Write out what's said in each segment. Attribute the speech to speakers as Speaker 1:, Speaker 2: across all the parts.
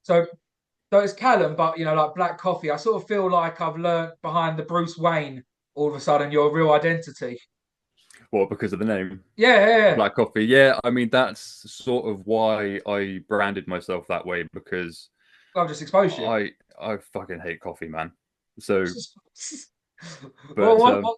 Speaker 1: So it's Callum, but like Black Coffee. I sort of feel like I've learnt behind the Bruce Wayne. All of a sudden, your real identity.
Speaker 2: Well, because of the name.
Speaker 1: Yeah, yeah, yeah.
Speaker 2: Black Coffee. Yeah, I mean that's sort of why I branded myself that way because
Speaker 1: I've just exposed you.
Speaker 2: I fucking hate coffee, man. So,
Speaker 1: Well,
Speaker 2: but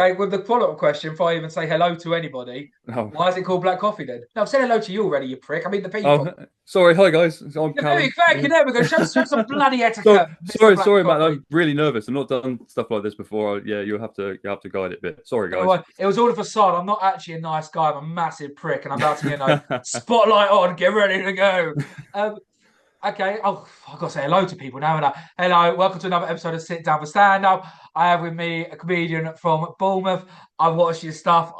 Speaker 1: okay, with the follow-up question, before I even say hello to anybody,
Speaker 2: oh,
Speaker 1: why is it called Black Coffee then? No, I've said hello to you already, you prick. I mean the people.
Speaker 2: oh, sorry, hi guys, I'm
Speaker 1: Yeah, very
Speaker 2: Callum.
Speaker 1: thank you.
Speaker 2: Yeah.
Speaker 1: There we go. Show some bloody
Speaker 2: So
Speaker 1: etiquette, Mr.
Speaker 2: sorry,
Speaker 1: Black
Speaker 2: sorry, man.
Speaker 1: Coffee.
Speaker 2: I'm really nervous. I've not done stuff like this before. Yeah, you have to guide it a bit. Sorry,
Speaker 1: Don't
Speaker 2: guys.
Speaker 1: worry. It was all a facade. I'm not actually a nice guy. I'm a massive prick, and I'm about to, spotlight on. Get ready to go. Um, Okay. Oh, I've got to say hello to people now. And hello, welcome to another episode of Sit Down for Stand Up. I have with me a comedian from Bournemouth. I watched his stuff.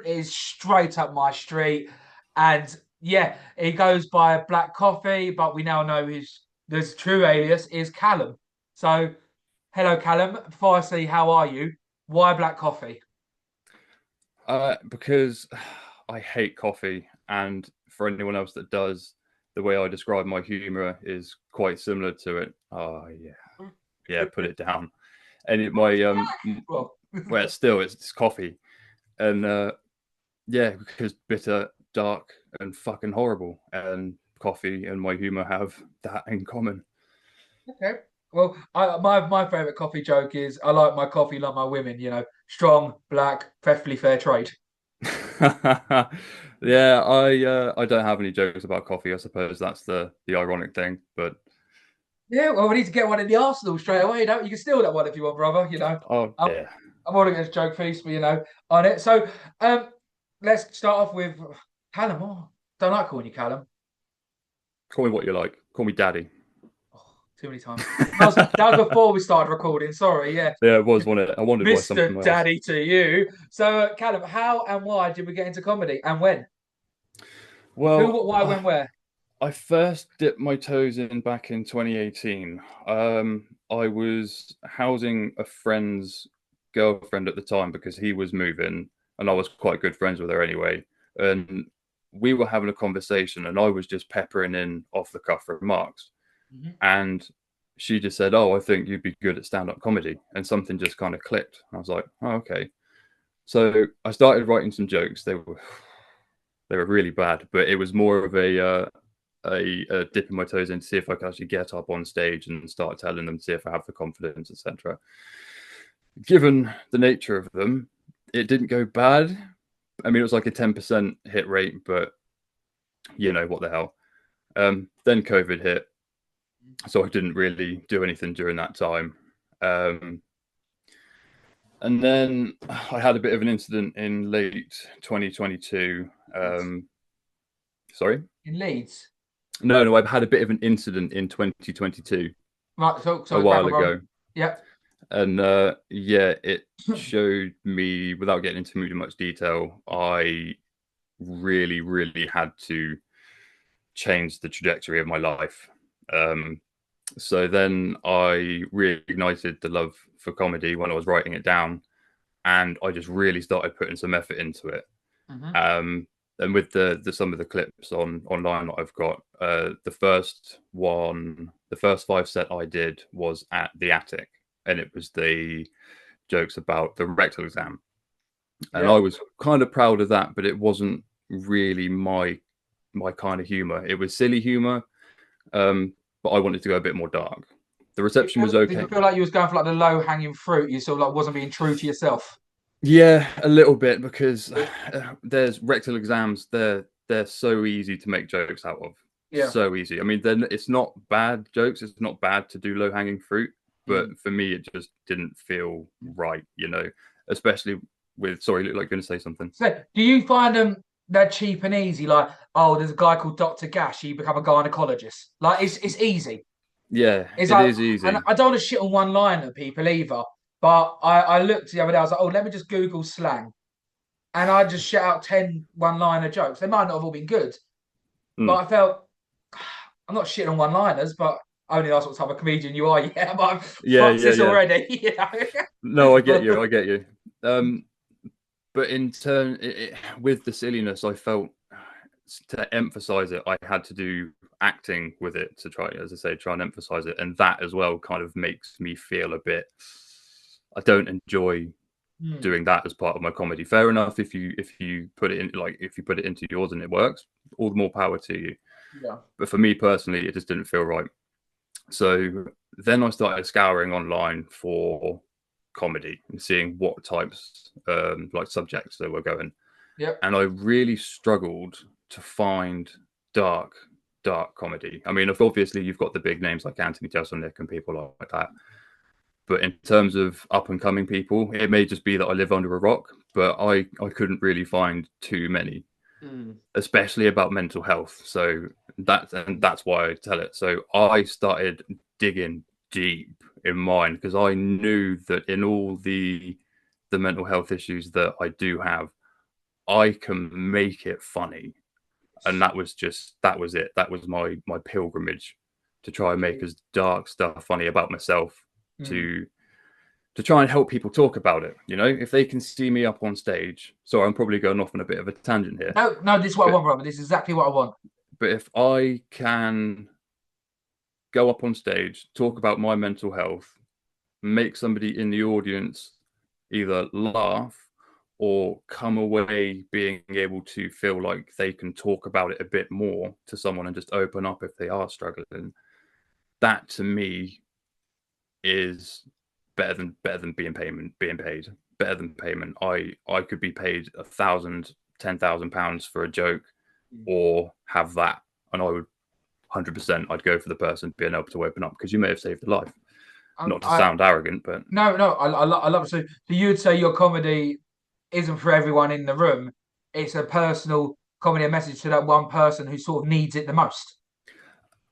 Speaker 1: It's straight up my street. And yeah, he goes by Black Coffee, but we now know his true alias is Callum. So, hello, Callum. Before I say how are you, why Black Coffee?
Speaker 2: Because I hate coffee, and for anyone else that does, the way I describe my humor is quite similar to it. Oh yeah, yeah, put it down. And my
Speaker 1: Well,
Speaker 2: well, still it's coffee, and yeah, because bitter, dark, and fucking horrible, and coffee and my humor have that in common.
Speaker 1: okay. Well, my favorite coffee joke is I like my coffee like my women. Strong, black, preferably fair trade.
Speaker 2: Yeah, I don't have any jokes about coffee. I suppose that's the ironic thing, but
Speaker 1: Yeah, well, we need to get one in the arsenal straight away. You can steal that one if you want, brother.
Speaker 2: oh
Speaker 1: I'm,
Speaker 2: yeah.
Speaker 1: I'm all against joke feast, but on it. So, um, let's start off with Callum. Oh, don't like calling you Callum.
Speaker 2: Call me what you like. Call me daddy.
Speaker 1: Oh, too many times. That was before we started recording. Sorry, yeah,
Speaker 2: Yeah, it was one. I wondered why
Speaker 1: Mister
Speaker 2: something else.
Speaker 1: Daddy to you. So, Callum, how and why did we get into comedy, and when? Who,
Speaker 2: Well,
Speaker 1: what, why, when, where?
Speaker 2: I first dipped my toes in back in 2018. I was housing a friend's girlfriend at the time because he was moving, and I was quite good friends with her anyway. And we were having a conversation, and I was just peppering in off the cuff remarks.
Speaker 1: Mhm.
Speaker 2: And she just said, "Oh, I think you'd be good at stand-up comedy," and something just kind of clicked. I was like, "Oh, okay." So I started writing some jokes. They were really bad, but it was more of a dipping my toes in to see if I could actually get up on stage and start telling them to see if I have the confidence, etc. Given the nature of them, it didn't go bad. I mean, it was like a 10% hit rate, but you know what the hell. Then COVID hit, so I didn't really do anything during that time. Um, and then I had a bit of an incident in late 2022.
Speaker 1: Leeds.
Speaker 2: Sorry?
Speaker 1: In Leeds.
Speaker 2: No, no, I've had a bit of an incident in 2022
Speaker 1: Right, so
Speaker 2: a
Speaker 1: crack
Speaker 2: while
Speaker 1: on, brother.
Speaker 2: ago.
Speaker 1: Yep.
Speaker 2: And yeah, it showed me, without getting into too much detail, I really, really had to change the trajectory of my life. Um, so then I reignited the love for comedy when I was writing it down, and I just really started putting some effort into it.
Speaker 1: Hmm.
Speaker 2: Um, and with the some of the clips online that I've got, the first five set I did was at the attic, and it was the jokes about the rectal exam, and I
Speaker 1: Yeah.
Speaker 2: was kind of proud of that, but it wasn't really my kind of humor. It was silly humor, but I wanted to go a bit more dark. The reception was
Speaker 1: Did you
Speaker 2: okay.
Speaker 1: feel like you was going for like the low hanging fruit? You sort of like wasn't being true to yourself.
Speaker 2: Yeah, a little bit because
Speaker 1: Good.
Speaker 2: there's rectal exams. They're so easy to make jokes out of.
Speaker 1: Yeah.
Speaker 2: So easy. I mean, then it's not bad jokes. It's not bad to do low hanging fruit, but
Speaker 1: Mm.
Speaker 2: for me, it just didn't feel right. Especially with. Sorry, you look like you're going to say something.
Speaker 1: So, do you find them that cheap and easy? Like, oh, there's a guy called Dr. Gash. He become a gynecologist. Like, it's easy.
Speaker 2: Yeah,
Speaker 1: It's
Speaker 2: it
Speaker 1: like,
Speaker 2: is
Speaker 1: and
Speaker 2: easy.
Speaker 1: I don't want to shit on one liner people either. But I looked the other day. I was like, oh, let me just Google slang, and I just shut out 10 one-liner jokes. They might not have all been good, but
Speaker 2: Mm.
Speaker 1: I felt I'm not shitting on one-liners, but only that's what type of comedian you are. Yeah, but I've
Speaker 2: Yeah,
Speaker 1: fucked
Speaker 2: yeah,
Speaker 1: this
Speaker 2: yeah.
Speaker 1: already.
Speaker 2: No, I get
Speaker 1: But
Speaker 2: you. I get you. But in turn, with the silliness, I felt to emphasize it, I had to do acting with it to try, as I say, try and emphasize it. And that as well kind of makes me feel a bit, I don't enjoy doing that as part of my comedy. Fair enough, if you put it in, like if you put it into yours and it works, all the more power to you.
Speaker 1: Yeah.
Speaker 2: But for me personally, it just didn't feel right. So then I started scouring online for comedy and seeing what types, like subjects there were going.
Speaker 1: Yep.
Speaker 2: And I really struggled to find dark comedy. I mean, obviously you've got the big names like Anthony Jeselnik and people like that. But in terms of up and coming people, it may just be that I live under a rock, but I couldn't really find too many, especially about mental health. So that's why I tell it. So I started digging deep in mine because I knew that in all the mental health issues that I do have, I can make it funny. And that was it. That was my pilgrimage to try and make as dark stuff funny about myself to try and help people talk about it. You know, if they can see me up on stage. Sorry, I'm probably going off on a bit of a tangent here.
Speaker 1: No, this is what I want, brother. This is exactly what I want.
Speaker 2: But if I can go up on stage, talk about my mental health, make somebody in the audience either laugh or come away being able to feel like they can talk about it a bit more to someone and just open up if they are struggling, that to me is better than being paid. Better than payment. I could be paid £1,000, £10,000 for a joke, or have that, and I would 100%. I'd go for the person being able to open up because you may have saved a life. Not to sound arrogant, but
Speaker 1: no, I love it. So you would say your comedy isn't for everyone in the room. It's a personal comedy message to that one person who sort of needs it the most.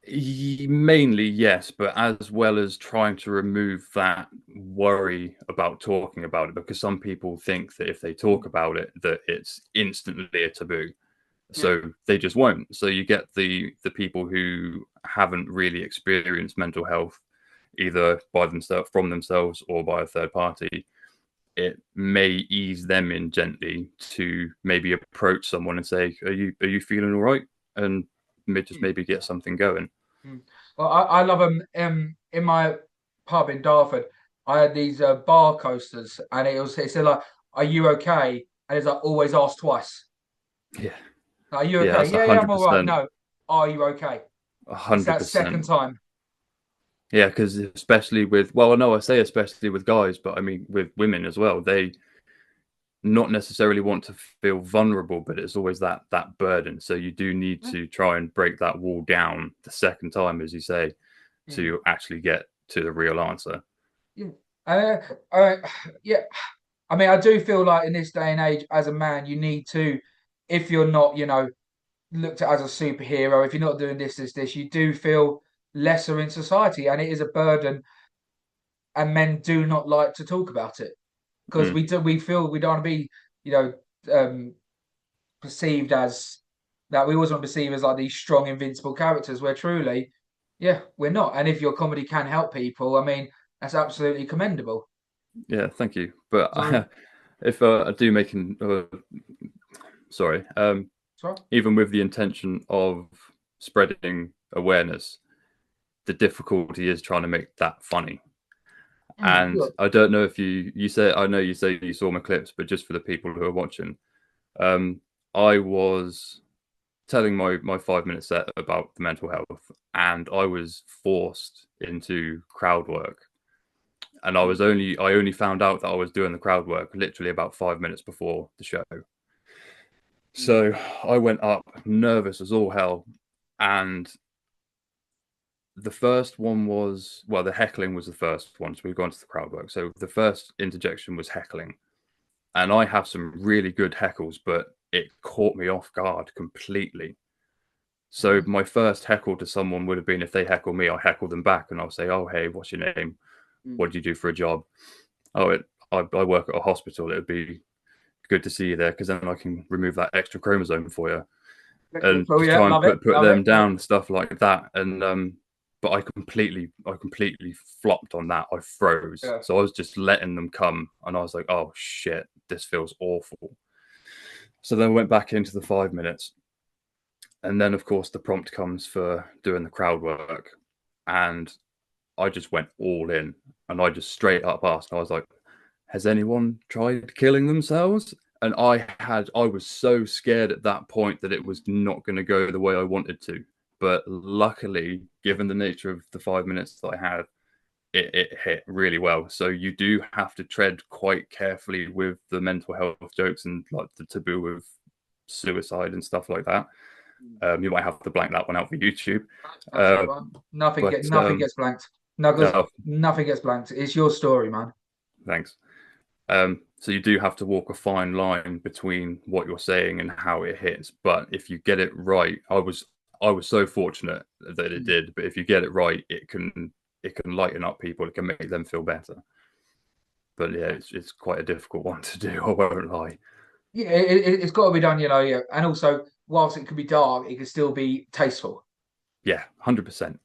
Speaker 2: Mainly, yes, but as well as trying to remove that worry about talking about it, because some people think that if they talk about it, that it's instantly a taboo. So they just won't. So you get the people who haven't really experienced mental health, either by themselves, from themselves, or by a third party. It may ease them in gently to maybe approach someone and say, "Are you feeling all right?" And maybe get something going.
Speaker 1: Well, I love them. In my pub in Dartford, I had these bar coasters, and it said like, "Are you okay?" And it's like, always ask twice.
Speaker 2: Yeah.
Speaker 1: Are you
Speaker 2: Yeah,
Speaker 1: okay?
Speaker 2: that's
Speaker 1: Yeah, I'm all right.
Speaker 2: 100%.
Speaker 1: No, are you okay? It's that second
Speaker 2: 100%.
Speaker 1: time.
Speaker 2: Yeah, because especially with, well, no, I say especially with guys, but I mean with women as well. They not necessarily want to feel vulnerable, but it's always that burden. So you do need to try and break that wall down the second time, as you say, to actually get to the real answer.
Speaker 1: Yeah. Yeah. I mean, I do feel like in this day and age, as a man, you need to, if you're not, looked at as a superhero, if you're not doing this, you do feel lesser in society, and it is a burden, and men do not like to talk about it because we feel we don't want to be, you know, perceived as that. We always want to perceive as like these strong, invincible characters, where truly, yeah, we're not. And if your comedy can help people, I mean, that's absolutely commendable.
Speaker 2: Yeah, thank you. But
Speaker 1: So,
Speaker 2: if I do make sorry,
Speaker 1: sorry.
Speaker 2: even with the intention of spreading awareness, the difficulty is trying to make that funny. And
Speaker 1: Sure.
Speaker 2: I don't know if you say, I know you say you saw my clips, but just for the people who are watching, I was telling my 5 minute set about the mental health, and I was forced into crowd work. And I only found out that I was doing the crowd work literally about 5 minutes before the show. So I went up nervous as all hell, and the first one was, well, the heckling was the first one. So we've gone to the crowd work. So the first interjection was heckling. And I have some really good heckles, but it caught me off guard completely. So my first heckle to someone would have been, if they heckle me, I'll heckle them back and I'll say, "Oh, hey, what's your name? What do you do for a job?" "Oh, I work at a hospital. It would be good to see you there because then I can remove that extra chromosome for you." And
Speaker 1: Oh
Speaker 2: just
Speaker 1: yeah,
Speaker 2: try and
Speaker 1: love it,
Speaker 2: put
Speaker 1: love
Speaker 2: them
Speaker 1: it.
Speaker 2: down, stuff like that. And but I completely flopped on that. I froze.
Speaker 1: Yeah.
Speaker 2: So I was just letting them come, and I was like, "Oh shit, this feels awful." So then I went back into the 5 minutes, And then, of course, the prompt comes for doing the crowd work. And I just went all in. And I just straight up asked, I was like, has anyone tried killing themselves? And I was so scared at that point that it was not going to go the way I wanted to. But luckily, given the nature of the 5 minutes that I had, it hit really well. So you do have to tread quite carefully with the mental health jokes and like the taboo of suicide and stuff like that. You might have to blank that one out for YouTube.
Speaker 1: Absolutely right. Nothing gets blanked.
Speaker 2: No,
Speaker 1: Nothing gets blanked. It's your story, man.
Speaker 2: thanks. So you do have to walk a fine line between what you're saying and how it hits. But if you get it right, I was so fortunate that it did. But if you get it right, it can lighten up people. It can make them feel better. But yeah, it's quite a difficult one to do. I won't lie.
Speaker 1: Yeah, it's got to be done, yeah. And also, whilst it can be dark, it can still be tasteful.
Speaker 2: Yeah, 100%.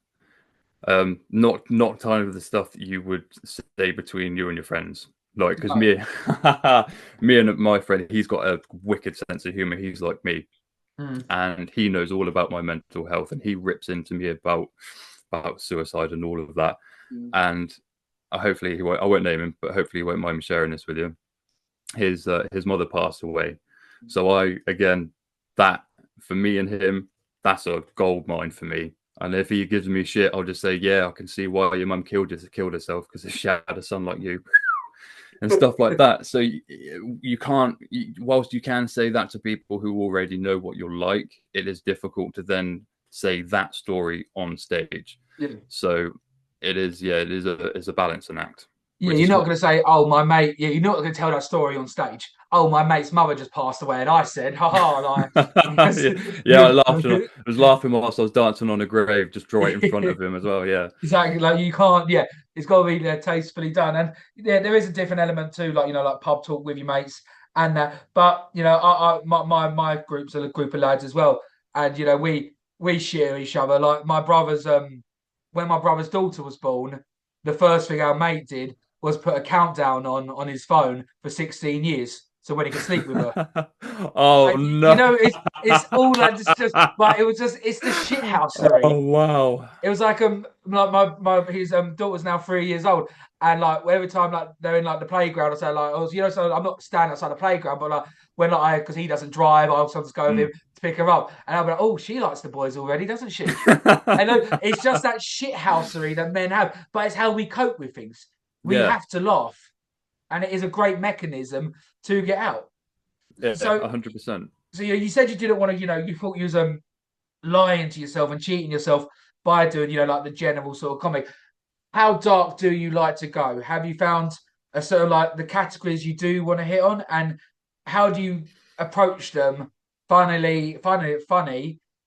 Speaker 2: Not kind of the stuff that you would say between you and your friends. Like, because
Speaker 1: No.
Speaker 2: me and my friend, he's got a wicked sense of humor. He's like me,
Speaker 1: Mm.
Speaker 2: and he knows all about my mental health, and he rips into me about suicide and all of that. And hopefully I won't name him, but hopefully he won't mind me sharing this with you. His mother passed away, so again, that for me and him, that's a gold mine for me. And if he gives me shit, I'll just say, yeah, I can see why your mum killed herself because she had a son like you and stuff like that. So you can't, whilst you can say that to people who already know what you're like, it is difficult to then say that story on stage.
Speaker 1: Yeah.
Speaker 2: So it is a balancing act.
Speaker 1: Yeah,
Speaker 2: Which
Speaker 1: you're
Speaker 2: is
Speaker 1: not going to say, "Oh, my mate." Yeah, you're not going to tell that story on stage. Oh, my mate's mother just passed away, and I said, "Ha like."
Speaker 2: yeah, I was laughing whilst I was dancing on a grave, just right in front of him as well. Yeah,
Speaker 1: Exactly. Like you can't. Yeah, it's got to be tastefully done, and yeah, there is a different element too. Like like pub talk with your mates and that. But my group's a group of lads as well, and we share each other. Like my brother's when my brother's daughter was born, the first thing our mate did was put a countdown on his phone for 16 years, so when he could sleep with her.
Speaker 2: oh
Speaker 1: Like,
Speaker 2: no.
Speaker 1: it's all like just like it was just it's the shithousery.
Speaker 2: Oh wow.
Speaker 1: It was like my his daughter's now 3 years old, and like every time like they're in like the playground, I say like oh so I'm not standing outside the playground, but like when like because he doesn't drive, I'll sometimes go with him to pick her up, and I'll be like oh she likes the boys already, doesn't she? And it's just that shithousery that men have, but it's how we cope with things. We
Speaker 2: Yeah.
Speaker 1: have to laugh, and it is a great mechanism to get out.
Speaker 2: Yeah,
Speaker 1: So
Speaker 2: 100%.
Speaker 1: so you said you didn't want to you thought you was lying to yourself and cheating yourself by doing, like the general sort of comic. How dark do you like to go? Have you found a sort of like the categories you do want to hit on, and how do you approach them? Funny,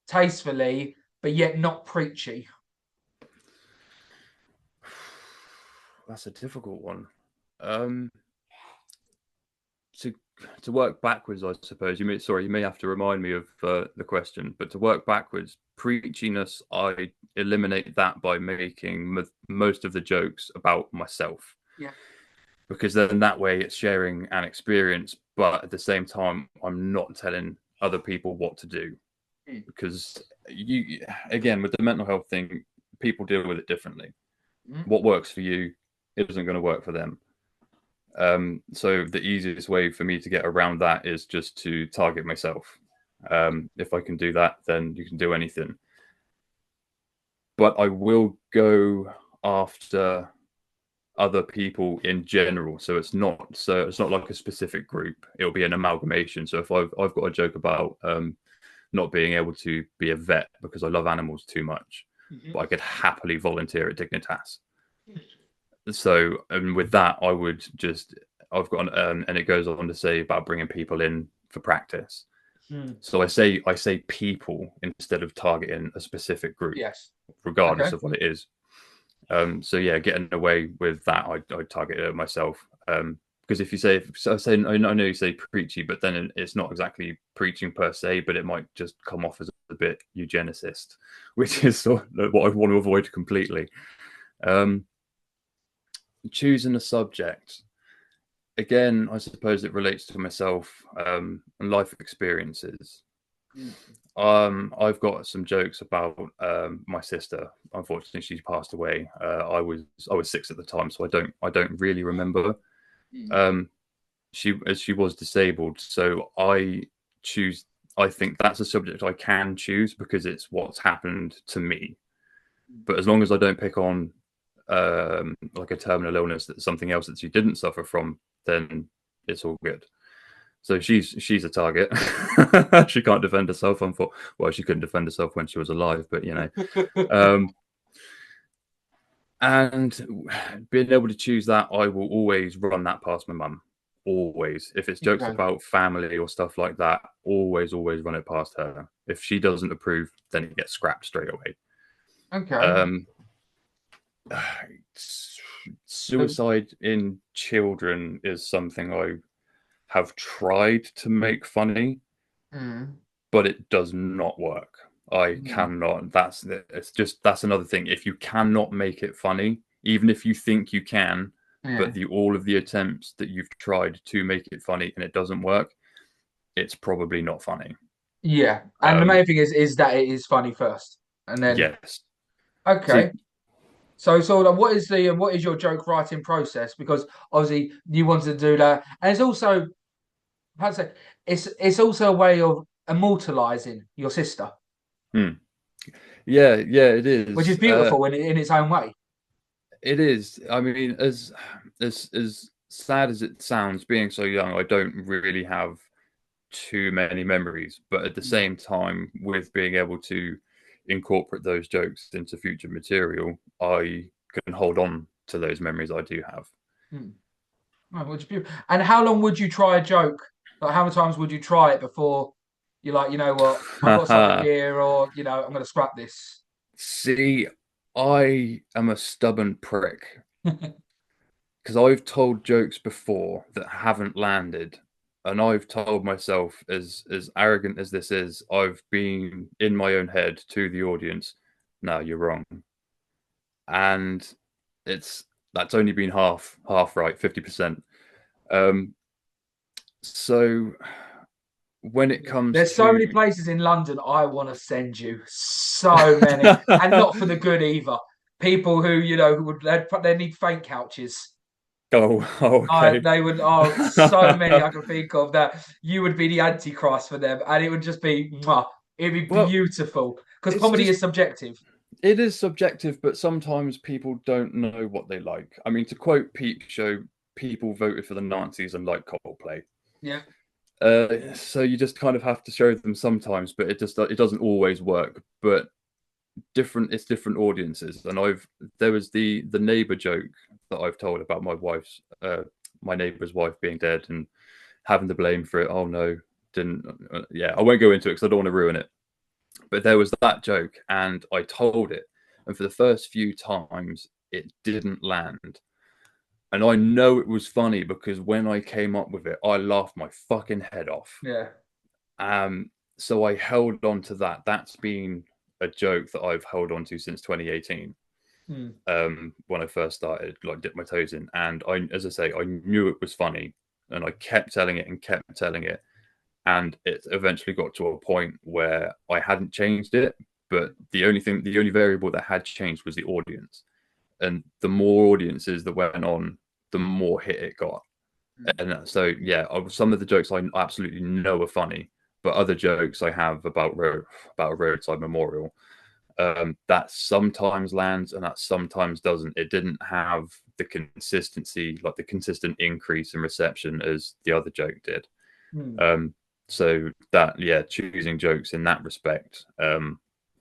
Speaker 1: tastefully, but yet not preachy.
Speaker 2: That's a difficult one. To work backwards, I suppose. You may have to remind me of the question, but to work backwards, preachiness, I eliminate that by making most of the jokes about myself.
Speaker 1: Yeah.
Speaker 2: Because then that way it's sharing an experience, but at the same time, I'm not telling other people what to do. Because again, with the mental health thing, people deal with it differently. What works for you isn't going to work for them. So the easiest way for me to get around that is just to target myself. If I can do that, then you can do anything. But I will go after other people in general. So it's not like a specific group. It'll be an amalgamation. So if I've got a joke about not being able to be a vet because I love animals too much, but I could happily volunteer at Dignitas. So, and with that, I've got, and it goes on to say about bringing people in for practice. So I say people instead of targeting a specific group,
Speaker 1: Yes.
Speaker 2: regardless
Speaker 1: Okay.
Speaker 2: of what it is. So yeah, getting away with that, I target it myself. Because if you say, I know you say preachy, but then it's not exactly preaching per se, but it might just come off as a bit eugenicist, which is sort of what I want to avoid completely. Choosing a subject, again, I suppose it relates to myself and life experiences.
Speaker 1: Mm.
Speaker 2: I've got some jokes about my sister. Unfortunately, she's passed away. I was 6 at the time, so I don't really remember.
Speaker 1: Mm.
Speaker 2: Um, she was disabled, so choose. I think that's a subject I can choose because it's what's happened to me. But as long as I don't pick on like a terminal illness that's something else that she didn't suffer from, then it's all good. So she's a target. She can't defend herself. Well, she couldn't defend herself when she was alive, but you know. Um, and being able to choose that, I will always run that past my mum. Always, if it's jokes
Speaker 1: Okay.
Speaker 2: about family or stuff like that, always run it past her. If she doesn't approve, then it gets scrapped straight away.
Speaker 1: Okay.
Speaker 2: Um, Suicide in children is something I have tried to make funny,
Speaker 1: Mm.
Speaker 2: but it does not work. I
Speaker 1: Mm.
Speaker 2: cannot. That's another thing. If you cannot make it funny, even if you think you can, but
Speaker 1: Yeah.
Speaker 2: all of the attempts that you've tried to make it funny and it doesn't work, it's probably not funny.
Speaker 1: Yeah. And the
Speaker 2: Um,
Speaker 1: main thing is that it is funny first, and then
Speaker 2: yes. So
Speaker 1: okay. So like, what is your joke writing process? Because obviously you wanted to do that, and it's also how to say it's also a way of immortalizing your sister,
Speaker 2: hmm. Yeah, it
Speaker 1: which is
Speaker 2: is.
Speaker 1: beautiful in its own way.
Speaker 2: It is. I mean, as sad as it sounds, being so young, I don't really have too many memories. But at the
Speaker 1: Mm.
Speaker 2: same time, with being able to incorporate those jokes into future material, I can hold on to those memories I do have.
Speaker 1: Mm. Oh, which is beautiful. And how long would you try a joke? Like how many times would you try it before you're like, you know what, I've got something here, or I'm going to scrap this.
Speaker 2: See, I am a stubborn prick because I've told jokes before that haven't landed, and I've told myself, as arrogant as this is, I've been in my own head to the audience. No, you're wrong, and it's that's only been half right, 50%. Um, so when it comes
Speaker 1: There's so
Speaker 2: to
Speaker 1: many places in London I want to send you. So many. And not for the good either. People who, who they need faint couches.
Speaker 2: okay.
Speaker 1: They would, so many I can think of that you would be the antichrist for them. And it would just be, mwah, it'd be
Speaker 2: Well,
Speaker 1: beautiful. Because
Speaker 2: it's
Speaker 1: comedy
Speaker 2: just
Speaker 1: is subjective.
Speaker 2: it is subjective, but sometimes people don't know what they like. I mean, to quote Peep Show, people voted for the Nazis and like Coldplay.
Speaker 1: Yeah.
Speaker 2: So you just kind of have to show them sometimes, but it doesn't always work. But it's different audiences, and there was the neighbor joke that I've told about my neighbor's wife being dead and having the blame for it. Oh no, didn't yeah, I won't go into it because I don't want to ruin it. But there was that joke, and I told it, and for the first few times, it didn't land. And I know it was funny because when I came up with it, I laughed my fucking head off.
Speaker 1: Yeah.
Speaker 2: Um, so I held on to that. That's been a joke that I've held on to since 2018.
Speaker 1: Hmm.
Speaker 2: When I first started, like dip my toes in, and as I say, I knew it was funny, and I kept telling it and kept telling it, and it eventually got to a point where I hadn't changed it, but the only variable that had changed was the audience, and the more audiences that went on, the more hit it got. And so yeah, some of the jokes I absolutely know are funny, but other jokes I have about a roadside memorial, that sometimes lands and that sometimes doesn't. It didn't have the consistency, like the consistent increase in reception as the other joke did.
Speaker 1: Hmm.
Speaker 2: Um, so that yeah, choosing jokes in that respect,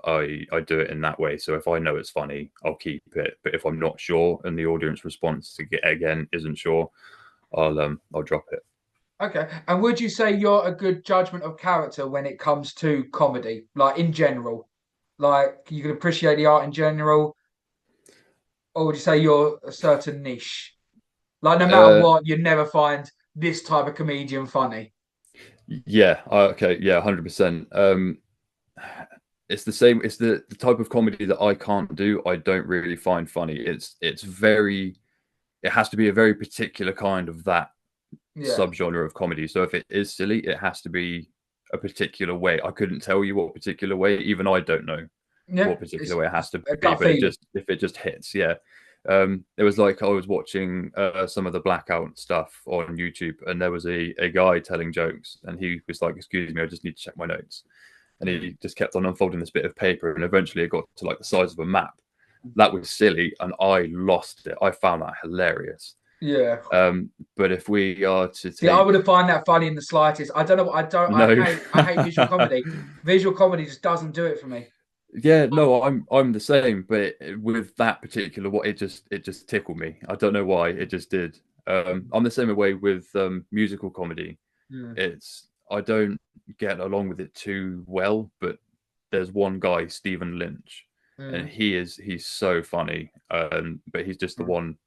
Speaker 2: I do it in that way. So if I know it's funny, I'll keep it. But if I'm not sure and the audience response to get again isn't sure, I'll drop it.
Speaker 1: Okay. And would you say you're a good judgment of character when it comes to comedy, like in general? Like you can appreciate the art in general, or would you say you're a certain niche? Like no matter
Speaker 2: Uh,
Speaker 1: what, you'd never find this type of comedian funny.
Speaker 2: yeah, okay, yeah, 100%. It's the same. It's the type of comedy that I can't do. I don't really find funny. It's very. It has to be a very particular kind of that
Speaker 1: Yeah.
Speaker 2: subgenre of comedy. So if it is silly, it has to be a particular way. I couldn't tell you what particular way. Even I don't know
Speaker 1: Yeah,
Speaker 2: what particular way it has
Speaker 1: it's
Speaker 2: to
Speaker 1: a
Speaker 2: be,
Speaker 1: gut
Speaker 2: but
Speaker 1: feeling.
Speaker 2: if it just hits, yeah. It was like I was watching some of the blackout stuff on YouTube, and there was a guy telling jokes, and he was like, "Excuse me, I just need to check my notes." And he just kept on unfolding this bit of paper, and eventually it got to like the size of a map. That was silly, and I lost it. I found that hilarious.
Speaker 1: Yeah.
Speaker 2: But if we are to
Speaker 1: See, I
Speaker 2: take
Speaker 1: wouldn't find that funny in the slightest. I don't know.
Speaker 2: no,
Speaker 1: I hate visual comedy. Visual comedy just doesn't do it for me.
Speaker 2: yeah, no, I'm the same, but with that particular what it just tickled me. I don't know why, it just did. I'm the same way with musical comedy.
Speaker 1: Yeah.
Speaker 2: It's I don't get along with it too well, but there's one guy, Stephen Lynch, and
Speaker 1: Mm.
Speaker 2: he's so funny. But he's just the
Speaker 1: Mm.
Speaker 2: one.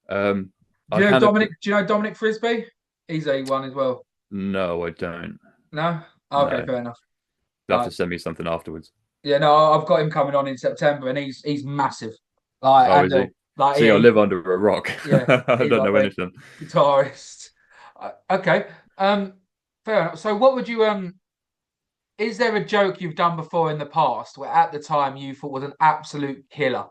Speaker 1: Do
Speaker 2: I
Speaker 1: you know
Speaker 2: kind of
Speaker 1: Dominic? Do you know Dominic Frisby? He's a one as well.
Speaker 2: no, I don't.
Speaker 1: No. Okay,
Speaker 2: No,
Speaker 1: fair enough.
Speaker 2: you'll have to send me something afterwards.
Speaker 1: Yeah, no, I've got him coming on in September, and he's massive. Like,
Speaker 2: Oh, is he?
Speaker 1: like,
Speaker 2: See,
Speaker 1: yeah,
Speaker 2: I live under a rock.
Speaker 1: yeah,
Speaker 2: I
Speaker 1: he's
Speaker 2: don't
Speaker 1: like
Speaker 2: know
Speaker 1: the
Speaker 2: anything.
Speaker 1: guitarist. Okay, fair enough. So, what would you Is there a joke you've done before in the past where at the time you thought was an absolute killer,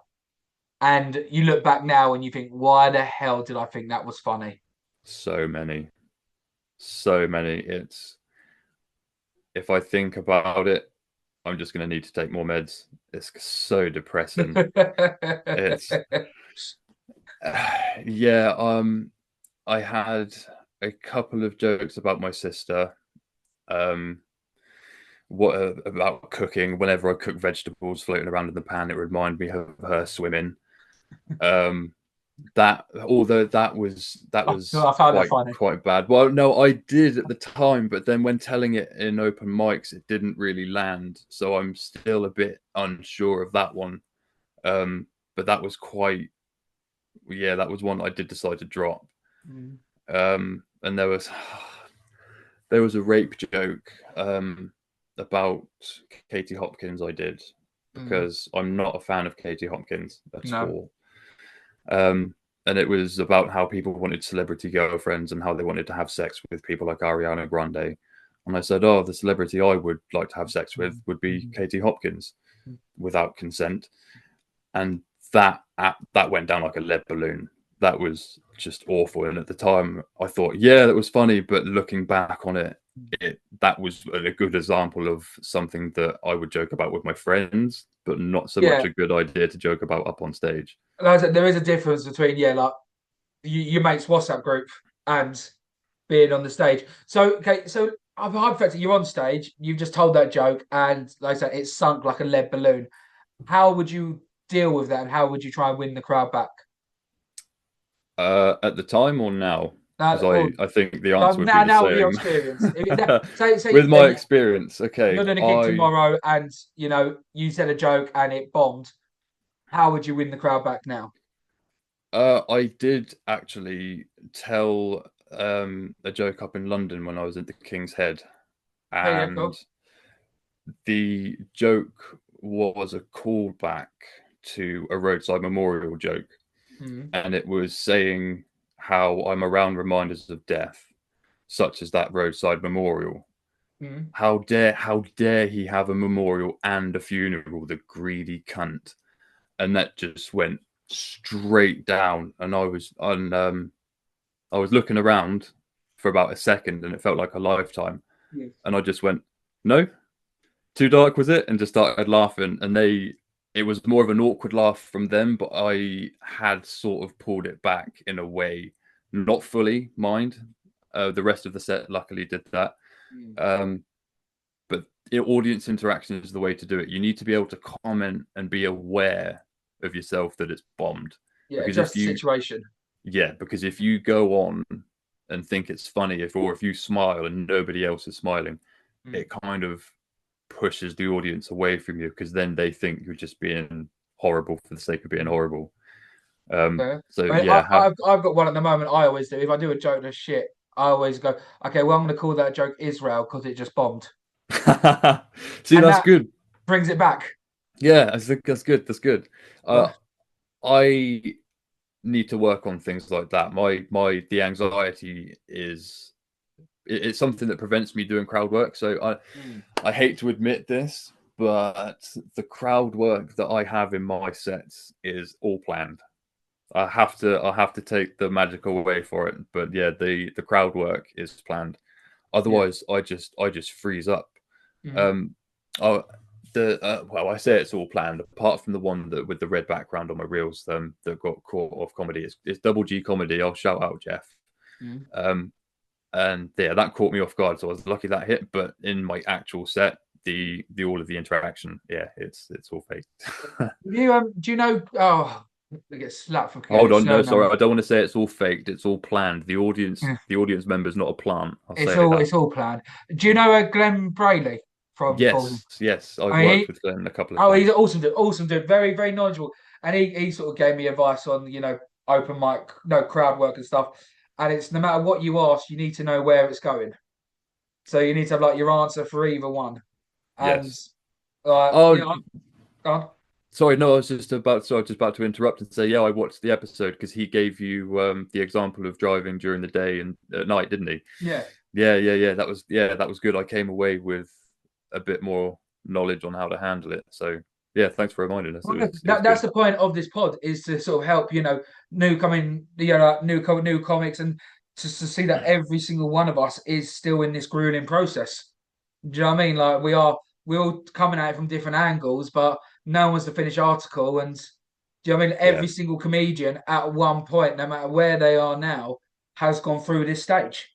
Speaker 1: and you look back now and you think, why the hell did I think that was funny?
Speaker 2: So many, so many. It's if I think about it, I'm just going to need to take more meds. It's so depressing. It's yeah. I had a couple of jokes about my sister. Um, what about cooking? Whenever I cook vegetables floating around in the pan, it reminded me of her swimming. Um, that although that was
Speaker 1: I found that funny.
Speaker 2: quite bad. Well, no, I did at the time, but then when telling it in open mics, it didn't really land. So I'm still a bit unsure of that one. But that was quite yeah, that was one I did decide to drop.
Speaker 1: Mm.
Speaker 2: And there was a rape joke about Katie Hopkins I did
Speaker 1: Mm.
Speaker 2: because I'm not a fan of Katie Hopkins at
Speaker 1: No.
Speaker 2: all. And it was about how people wanted celebrity girlfriends and how they wanted to have sex with people like Ariana Grande. And I said, oh, the celebrity I would like to have sex with would be
Speaker 1: Mm.
Speaker 2: Katie Hopkins without consent. And that went down like a lead balloon. That was just awful. And at the time, I thought, yeah, that was funny. But looking back on it, that was a good example of something that I would joke about with my friends, but not so much
Speaker 1: Yeah,
Speaker 2: a good idea to joke about up on stage.
Speaker 1: like I said, there is a difference between like your mate's WhatsApp group and being on the stage. So okay, so hypothetically, you're on stage, you've just told that joke, and like I said, it's sunk like a lead balloon. How would you deal with that, and how would you try and win the crowd back?
Speaker 2: At the time or now? Because
Speaker 1: Or
Speaker 2: I think the
Speaker 1: well,
Speaker 2: answer would be the
Speaker 1: now with your
Speaker 2: same.
Speaker 1: experience, say
Speaker 2: With my experience, okay,
Speaker 1: you're doing a gig
Speaker 2: I
Speaker 1: tomorrow, and you said a joke and it bombed. How would you win the crowd back now?
Speaker 2: I did actually tell a joke up in London when I was at the King's Head,
Speaker 1: Oh yeah,
Speaker 2: and
Speaker 1: cool.
Speaker 2: the joke was a callback to a roadside memorial joke,
Speaker 1: Mm.
Speaker 2: and it was saying how I'm around reminders of death, such as that roadside memorial.
Speaker 1: Mm.
Speaker 2: How dare he have a memorial and a funeral, the greedy cunt. And that just went straight down. And I was looking around for about a second and it felt like a lifetime.
Speaker 1: Yes.
Speaker 2: And I just went, no, too dark was it? And just started laughing. And it was more of an awkward laugh from them, but I had sort of pulled it back in a way, not fully, mind. The rest of the set luckily did that.
Speaker 1: Mm.
Speaker 2: Um, but audience interaction is the way to do it. You need to be able to comment and be aware of yourself that it's bombed.
Speaker 1: Yeah,
Speaker 2: Because
Speaker 1: address the situation.
Speaker 2: because if you go on and think it's funny, or if you smile and nobody else is smiling,
Speaker 1: Mm.
Speaker 2: it kind of pushes the audience away from you because then they think you're just being horrible for the sake of being horrible.
Speaker 1: Yeah.
Speaker 2: So
Speaker 1: I mean,
Speaker 2: yeah, have
Speaker 1: I've got one at the moment. I always do. If I do a joke that's shit, I always go, okay, well, I'm going to call that joke Israel because it just bombed,
Speaker 2: see
Speaker 1: and
Speaker 2: that's
Speaker 1: that
Speaker 2: good.
Speaker 1: brings it back.
Speaker 2: Yeah, that's good. That's good.
Speaker 1: Well,
Speaker 2: I need to work on things like that. My the anxiety is it's something that prevents me doing crowd work. So I hate to admit this, but the crowd work that I have in my sets is all planned. I have to take the magical away for it. But yeah, the crowd work is planned. Otherwise, I just freeze up. Um, I, well, I say it's all planned, apart from the one that with the red background on my reels that got caught off comedy. It's double G comedy. I'll shout out Jeff. And yeah, that caught me off guard. So I was lucky that hit. But in my actual set, the all of the interaction, yeah, it's all fake.
Speaker 1: Do you know? Oh, I get slapped for
Speaker 2: Hold on, no, sorry, I don't want to say it's all faked. It's all planned. The audience member's not a plant. I'll say that.
Speaker 1: It's all planned. Do you know Glenn Brayley from Fulham?
Speaker 2: Yes, I've
Speaker 1: I mean,
Speaker 2: worked with Glenn a couple of times.
Speaker 1: He's awesome dude, very, very knowledgeable. And he sort of gave me advice on, open mic, no crowd work and stuff. And it's no matter what you ask, you need to know where it's going. So you need to have like your answer for either one. And
Speaker 2: Yes.
Speaker 1: go on.
Speaker 2: Sorry, no, I was just about to interrupt and say, yeah, I watched the episode because he gave you the example of driving during the day and at night, didn't he?
Speaker 1: Yeah.
Speaker 2: Yeah. That was good. I came away with a bit more knowledge on how to handle it. So yeah, thanks for reminding us.
Speaker 1: Well, that's the point of this pod, is to sort of help, new comics, and just to see that every single one of us is still in this grueling process. Do you know what I mean? Like we're all coming at it from different angles, but no one's the finished article. And do you know what I mean? Every single comedian at one point, no matter where they are now, has gone through this stage.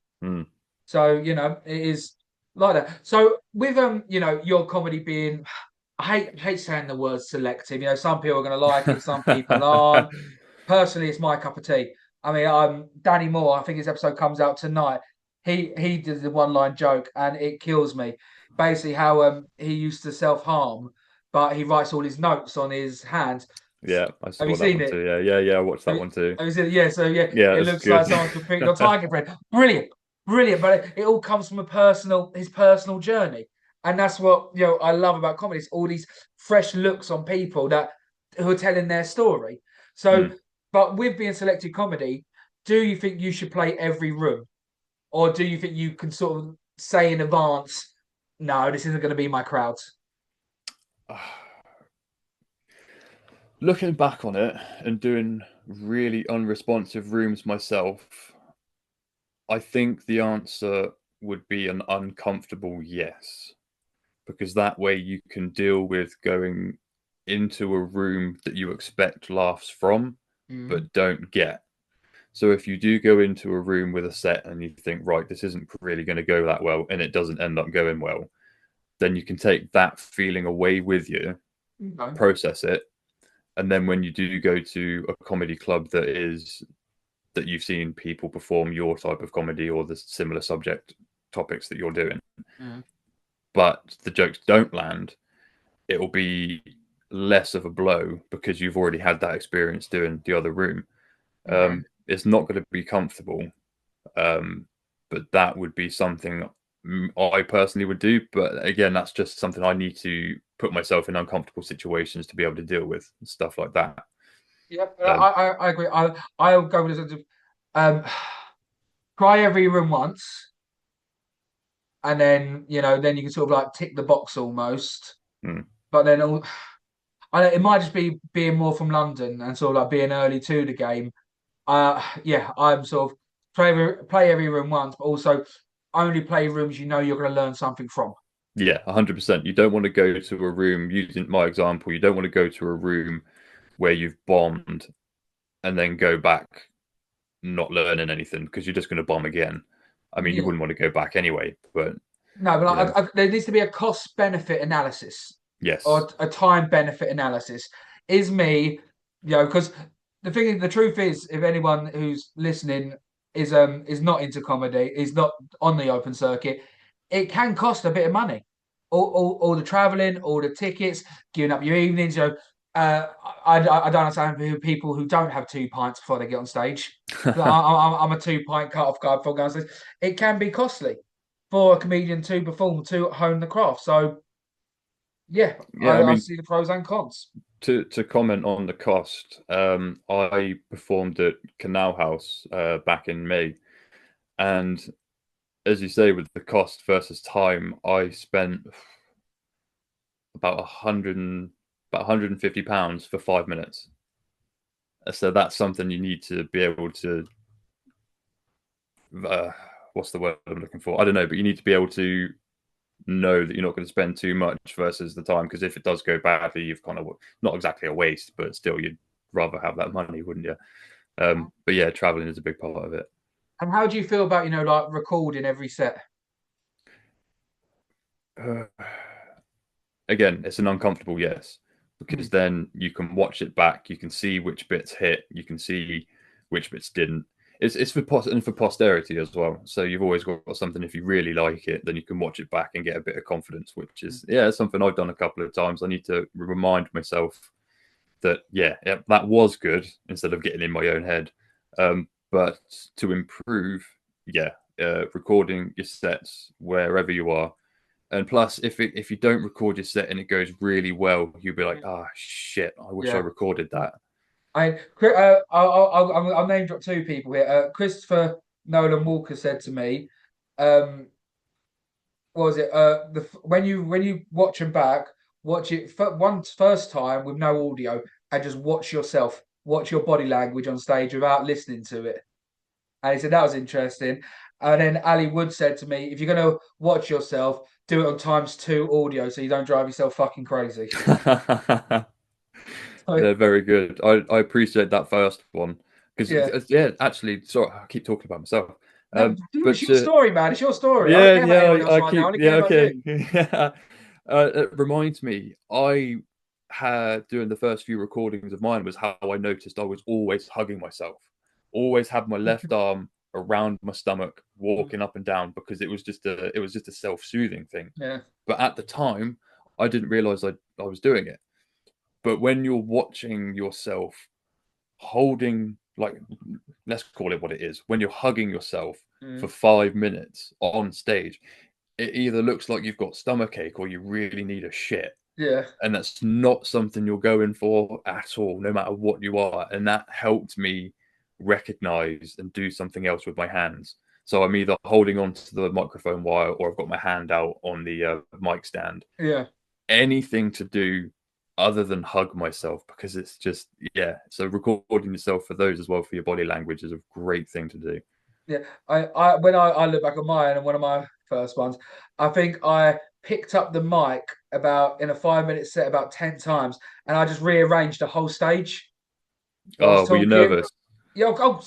Speaker 1: So, it is like that. So with your comedy being, I hate saying the word selective. Some people are going to like it, some people aren't. Personally, it's my cup of tea. I mean, Danny Moore, I think his episode comes out tonight. He did the one line joke and it kills me. Basically, how he used to self harm, but he writes all his notes on his hand.
Speaker 2: Yeah, I saw
Speaker 1: Have you
Speaker 2: that
Speaker 1: seen
Speaker 2: one
Speaker 1: it?
Speaker 2: too. Yeah, I watched that one too.
Speaker 1: Have you seen it? Yeah, so yeah, it looks
Speaker 2: good.
Speaker 1: like someone's completely on target bread. Brilliant. But it all comes from his personal journey. And that's what I love about comedy. It's all these fresh looks on people who are telling their story. So, but with being selected comedy, do you think you should play every room, or do you think you can sort of say in advance, no, this isn't going to be my crowd?
Speaker 2: Looking back on it and doing really unresponsive rooms myself, I think the answer would be an uncomfortable yes, because that way you can deal with going into a room that you expect laughs from, but don't get. So if you do go into a room with a set and you think, right, this isn't really going to go that well, and it doesn't end up going well, then you can take that feeling away with you, process it, and then when you do go to a comedy club that you've seen people perform your type of comedy or the similar subject topics that you're doing, but the jokes don't land, it will be less of a blow because you've already had that experience doing the other room. It's not going to be comfortable, but that would be something I personally would do. But again, that's just something I need to put myself in uncomfortable situations to be able to deal with, stuff like that.
Speaker 1: Yep, I agree. I'll go with this. Try every room once, and then then you can sort of like tick the box almost. But then it might just be being more from London and sort of like being early to the game. I'm sort of play every room once, but also only play rooms you're going to learn something from.
Speaker 2: Yeah, 100%. You don't want to go to a room, using my example, you don't want to go to a room where you've bombed and then go back not learning anything, because you're just going to bomb again. I mean, you wouldn't want to go back anyway, but
Speaker 1: no, but there needs to be a cost benefit analysis.
Speaker 2: Yes.
Speaker 1: Or a time benefit analysis. Because the truth is, if anyone who's listening is not into comedy, is not on the open circuit, it can cost a bit of money. All the traveling, all the tickets, giving up your evenings. I don't understand people who don't have 2 pints before they get on stage. I'm a 2-pint cut-off guy before going on stage. It can be costly for a comedian to perform, to hone the craft. So I see the pros and cons.
Speaker 2: To comment on the cost, I performed at Canal House back in May, and as you say, with the cost versus time, I spent about about £150 for 5 minutes. So that's something you need to be able to. What's the word I'm looking for? I don't know, but you need to be able to know that you're not going to spend too much versus the time. Because if it does go badly, you've kind of not exactly a waste, but still, you'd rather have that money, wouldn't you? But yeah, traveling is a big part of it.
Speaker 1: And how do you feel about, like recording every set?
Speaker 2: Uh, Again, it's an uncomfortable yes, because
Speaker 1: Mm.
Speaker 2: then you can watch it back, you can see which bits hit, you can see which bits didn't. It's for and for posterity as well. So you've always got something. If you really like it, then you can watch it back and get a bit of confidence, which is something I've done a couple of times. I need to remind myself that that was good instead of getting in my own head. But to improve, recording your sets wherever you are. And plus, if you don't record your set and it goes really well, you'll be like, ah, shit, I wish I
Speaker 1: Yeah.
Speaker 2: recorded that.
Speaker 1: I'll name drop two people here. Christopher Nolan Walker said to me, what was it? When you watch them back, watch it first time with no audio and just watch yourself, watch your body language on stage without listening to it. And he said that was interesting. And then Ali Wood said to me, if you're gonna watch yourself, do it on ×2 audio so you don't drive yourself fucking crazy. So,
Speaker 2: They're very good. I appreciate that first one
Speaker 1: yeah.
Speaker 2: because actually, sorry, I keep talking about myself.
Speaker 1: No, dude, it's
Speaker 2: But
Speaker 1: your story, man. It's your story. I don't
Speaker 2: yeah,
Speaker 1: care about anyone else
Speaker 2: I
Speaker 1: right now. I
Speaker 2: keep
Speaker 1: only care about you.
Speaker 2: okay. Yeah. It reminds me, I had doing the first few recordings of mine was how I noticed I was always hugging myself, always had my left arm around my stomach, walking up and down because it was just a self-soothing thing.
Speaker 1: Yeah.
Speaker 2: But at the time, I didn't realize I was doing it. But when you're watching yourself holding, like, let's call it what it is, when you're hugging yourself for
Speaker 1: Mm.
Speaker 2: 5 minutes on stage, it either looks like you've got stomachache or you really need a shit.
Speaker 1: Yeah.
Speaker 2: And that's not something you're going for at all, no matter what you are. And that helped me recognize and do something else with my hands. So I'm either holding onto the microphone wire or I've got my hand out on the mic stand.
Speaker 1: Yeah.
Speaker 2: Anything to do other than hug myself, because it's just so recording yourself for those as well for your body language is a great thing to do.
Speaker 1: Yeah. When I look back on mine and one of my first ones, I think I picked up the mic about in a 5 minute set about 10 times and I just rearranged the whole stage while I was
Speaker 2: Oh, were you
Speaker 1: talking.
Speaker 2: nervous?
Speaker 1: Yeah,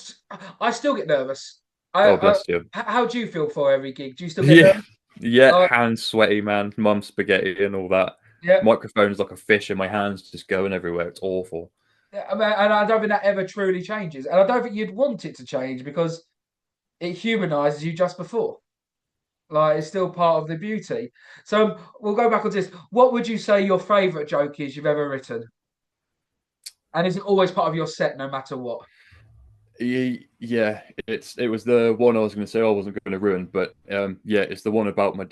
Speaker 1: I still get nervous.
Speaker 2: Oh, bless you.
Speaker 1: How do you feel for every gig? Do you still get
Speaker 2: Yeah,
Speaker 1: nervous?
Speaker 2: yeah,
Speaker 1: Uh,
Speaker 2: hands sweaty, man, mum spaghetti and all that.
Speaker 1: yeah.
Speaker 2: Microphone's like a fish and my hands just going everywhere. It's awful.
Speaker 1: Yeah, I mean, and I don't think that ever truly changes. And I don't think you'd want it to change because it humanizes you just before. Like it's still part of the beauty. So we'll go back on this. What would you say your favorite joke is you've ever written? And is it always part of your set, no matter what?
Speaker 2: Yeah, it was the one I was going to say I wasn't going to ruin, but it's the one about my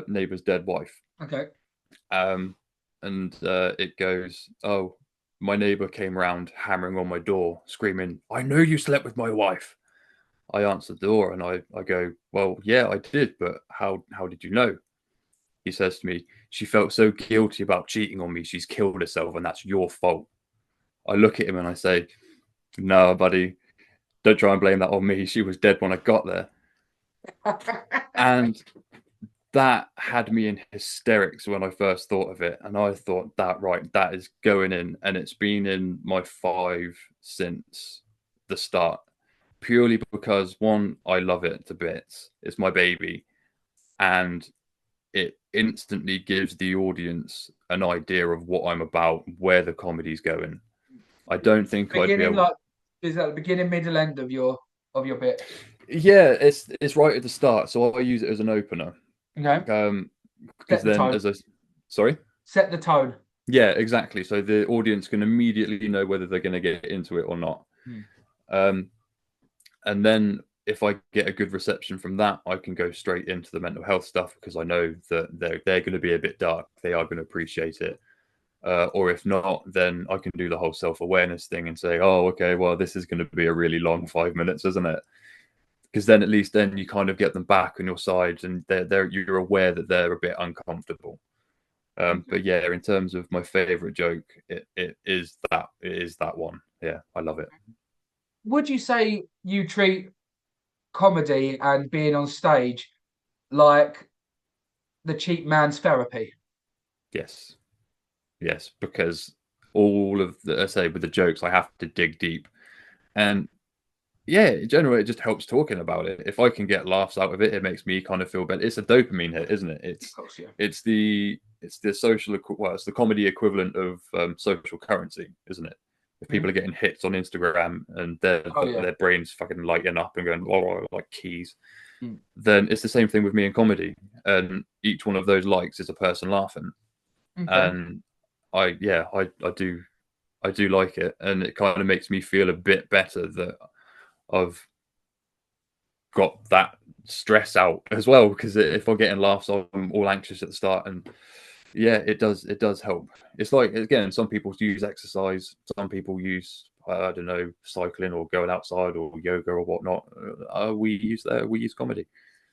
Speaker 2: neighbor's dead wife.
Speaker 1: Okay.
Speaker 2: Um, and it goes, oh, my neighbor came round hammering on my door, screaming, "I know you slept with my wife." I answered the door and I go, "Well, yeah, I did, but how did you know?" He says to me, "She felt so guilty about cheating on me, she's killed herself, and that's your fault." I look at him and I say, "No, buddy, don't try and blame that on me. She was dead when I got there." And that had me in hysterics when I first thought of it. And I thought that is going in. And it's been in my 5 since the start, purely because one, I love it to bits. It's my baby. And it instantly gives the audience an idea of what I'm about, where the comedy's going. I don't think I'd be
Speaker 1: Beginning,
Speaker 2: able.
Speaker 1: like, is that the beginning, middle, end of your bit?
Speaker 2: Yeah, it's right at the start, so I use it as an opener.
Speaker 1: Okay.
Speaker 2: Because
Speaker 1: Set the
Speaker 2: then,
Speaker 1: tone.
Speaker 2: sorry,
Speaker 1: Set the tone.
Speaker 2: yeah, exactly. So the audience can immediately know whether they're going to get into it or not.
Speaker 1: Hmm.
Speaker 2: Um, and then if I get a good reception from that, I can go straight into the mental health stuff because I know that they're going to be a bit dark. They are going to appreciate it. Or if not, then I can do the whole self-awareness thing and say, "Oh, okay, well, this is going to be a really long 5 minutes, isn't it?" because then at least then you kind of get them back on your side, and you're aware that they're a bit uncomfortable. But yeah, in terms of my favorite joke, it is that one. Yeah, I love it.
Speaker 1: Would you say you treat comedy and being on stage like the cheap man's therapy?
Speaker 2: Yes, yes, because all of the, I say with the jokes, I have to dig deep, and yeah, generally it just helps talking about it. If I can get laughs out of it, it makes me kind of feel better. It's a dopamine hit, isn't it?
Speaker 1: Of course, yeah.
Speaker 2: It's the social well, it's the comedy equivalent of social currency, isn't it? If people
Speaker 1: Mhm.
Speaker 2: are getting hits on Instagram and
Speaker 1: Oh yeah.
Speaker 2: their brains fucking lighting up and going oh, like keys,
Speaker 1: Mm.
Speaker 2: then it's the same thing with me in comedy. And each one of those likes is a person laughing.
Speaker 1: Okay.
Speaker 2: And I do like it, and it kind of makes me feel a bit better that I've got that stress out as well. Because if I'm getting laughs, I'm all anxious at the start, and yeah, it does help. It's like again, some people use exercise, some people use I don't know cycling or going outside or yoga or whatnot. We use comedy.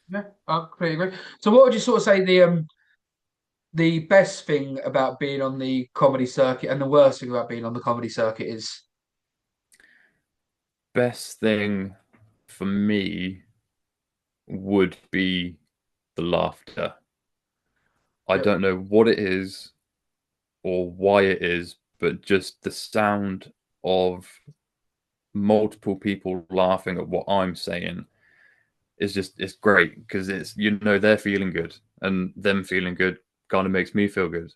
Speaker 1: Yeah, I completely agree. So, what would you sort of say the best thing about being on the comedy circuit and the worst thing about being on the comedy circuit is?
Speaker 2: Best thing for me would be the laughter. I
Speaker 1: Yep.
Speaker 2: don't know what it is or why it is, but just the sound of multiple people laughing at what I'm saying is just it's great because it's they're feeling good and them feeling good kind of makes me feel good.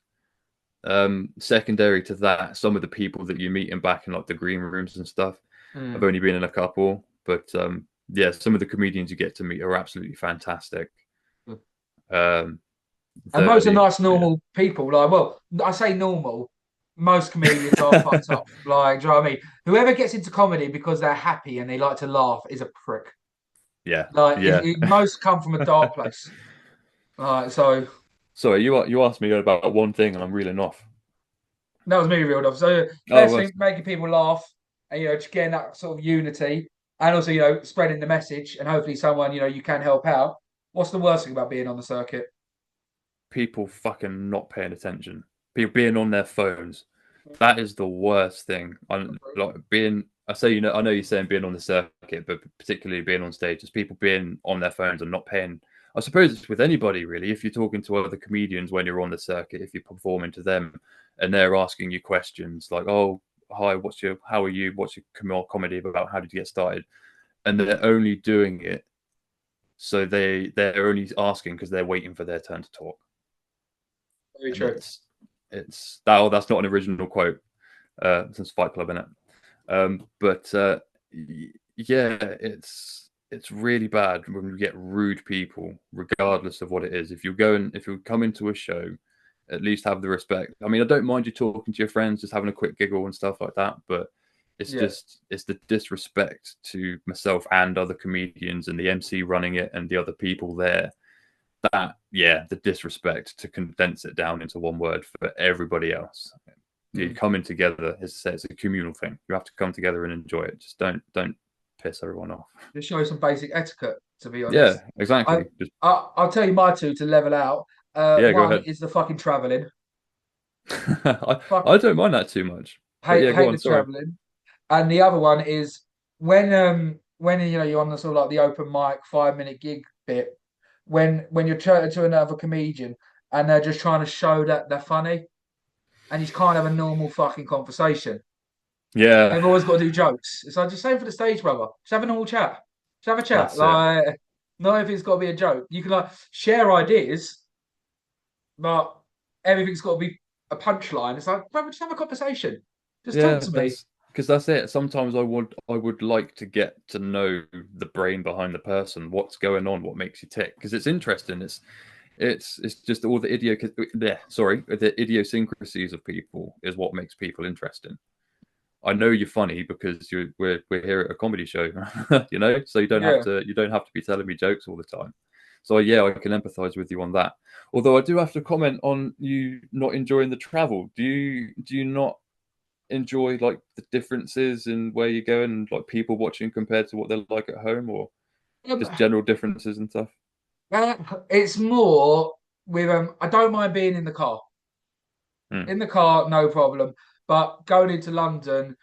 Speaker 2: Secondary to that, some of the people that you meet in back in like the green rooms and stuff. I've
Speaker 1: Mm.
Speaker 2: only been in a couple, but yeah, some of the comedians you get to meet are absolutely fantastic. Um,
Speaker 1: And most are
Speaker 2: thirdly,
Speaker 1: nice,
Speaker 2: yeah,
Speaker 1: normal people. Like, well, I say normal. Most comedians are fucked up. Like, do you know what I mean? Whoever gets into comedy because they're happy and they like to laugh is a prick.
Speaker 2: yeah,
Speaker 1: Like,
Speaker 2: yeah.
Speaker 1: most come from a dark place. So
Speaker 2: Sorry, you asked me about one thing and I'm reeling off.
Speaker 1: that was me reeled off. So
Speaker 2: Oh,
Speaker 1: best
Speaker 2: well,
Speaker 1: thing, making people laugh, and just getting that sort of unity, and also spreading the message, and hopefully someone you can help out. What's the worst thing about being on the circuit?
Speaker 2: people fucking not paying attention. People being on their phones. That is the worst thing. I'm like being. I say I know you're saying being on the circuit, but particularly being on stage, is people being on their phones and not paying. I suppose it's with anybody really. If you're talking to other comedians when you're on the circuit, if you're performing to them, and they're asking you questions like, "Oh, hi, how are you? What's your comedy about? How did you get started?" And they're only doing it so they're only asking because they're waiting for their turn to talk.
Speaker 1: Very
Speaker 2: And
Speaker 1: true.
Speaker 2: it's that. Oh, that's not an original quote. Since Fight Club in it. But yeah, it's really bad when you get rude people, regardless of what it is. If you come into a show, at least have the respect. I mean, I don't mind you talking to your friends, just having a quick giggle and stuff like that, but
Speaker 1: Yeah.
Speaker 2: it's the disrespect to myself and other comedians and the MC running it and the other people there. That yeah, the disrespect to condense it down into one word for everybody else. You
Speaker 1: Mm.
Speaker 2: coming together, as I say, it's a communal thing. You have to come together and enjoy it. Just don't piss everyone off.
Speaker 1: Just show some basic etiquette, to be
Speaker 2: Yeah,
Speaker 1: honest. I,
Speaker 2: exactly. Just
Speaker 1: I'll tell you my two to level out.
Speaker 2: yeah, go
Speaker 1: One
Speaker 2: ahead.
Speaker 1: is the fucking traveling.
Speaker 2: I
Speaker 1: Fuck,
Speaker 2: don't mind that too much. But
Speaker 1: hate
Speaker 2: yeah, go
Speaker 1: hate
Speaker 2: on.
Speaker 1: the
Speaker 2: Sorry.
Speaker 1: traveling. And the other one is when you're on the sort of like the open mic 5 minute gig bit, when you're chatting to another comedian and they're just trying to show that they're funny and you can't have a normal fucking conversation.
Speaker 2: Yeah,
Speaker 1: They've always got to do jokes. It's like just same for the stage, brother. Just have a normal chat. Just have a chat.
Speaker 2: that's it.
Speaker 1: Like not everything's got to be a joke. You can like share ideas, but everything's got to be a punchline. It's like, brother, just have a conversation. Just talk
Speaker 2: Yeah,
Speaker 1: to me.
Speaker 2: that's because that's it. Sometimes I would like to get to know the brain behind the person, what's going on, what makes you tick, because it's interesting. It's just all the the idiosyncrasies of people is what makes people interesting. I know you're funny because we're here at a comedy show, so
Speaker 1: Yeah.
Speaker 2: you don't have to be telling me jokes all the time. So yeah, I can empathize with you on that. Although I do have to comment on you not enjoying the travel. Do you not enjoy like the differences in where you go and like people watching compared to what they're like at home or
Speaker 1: Um,
Speaker 2: Just general differences and stuff.
Speaker 1: it's more with I don't mind being in the car.
Speaker 2: Mm.
Speaker 1: In the car, no problem. But going into London,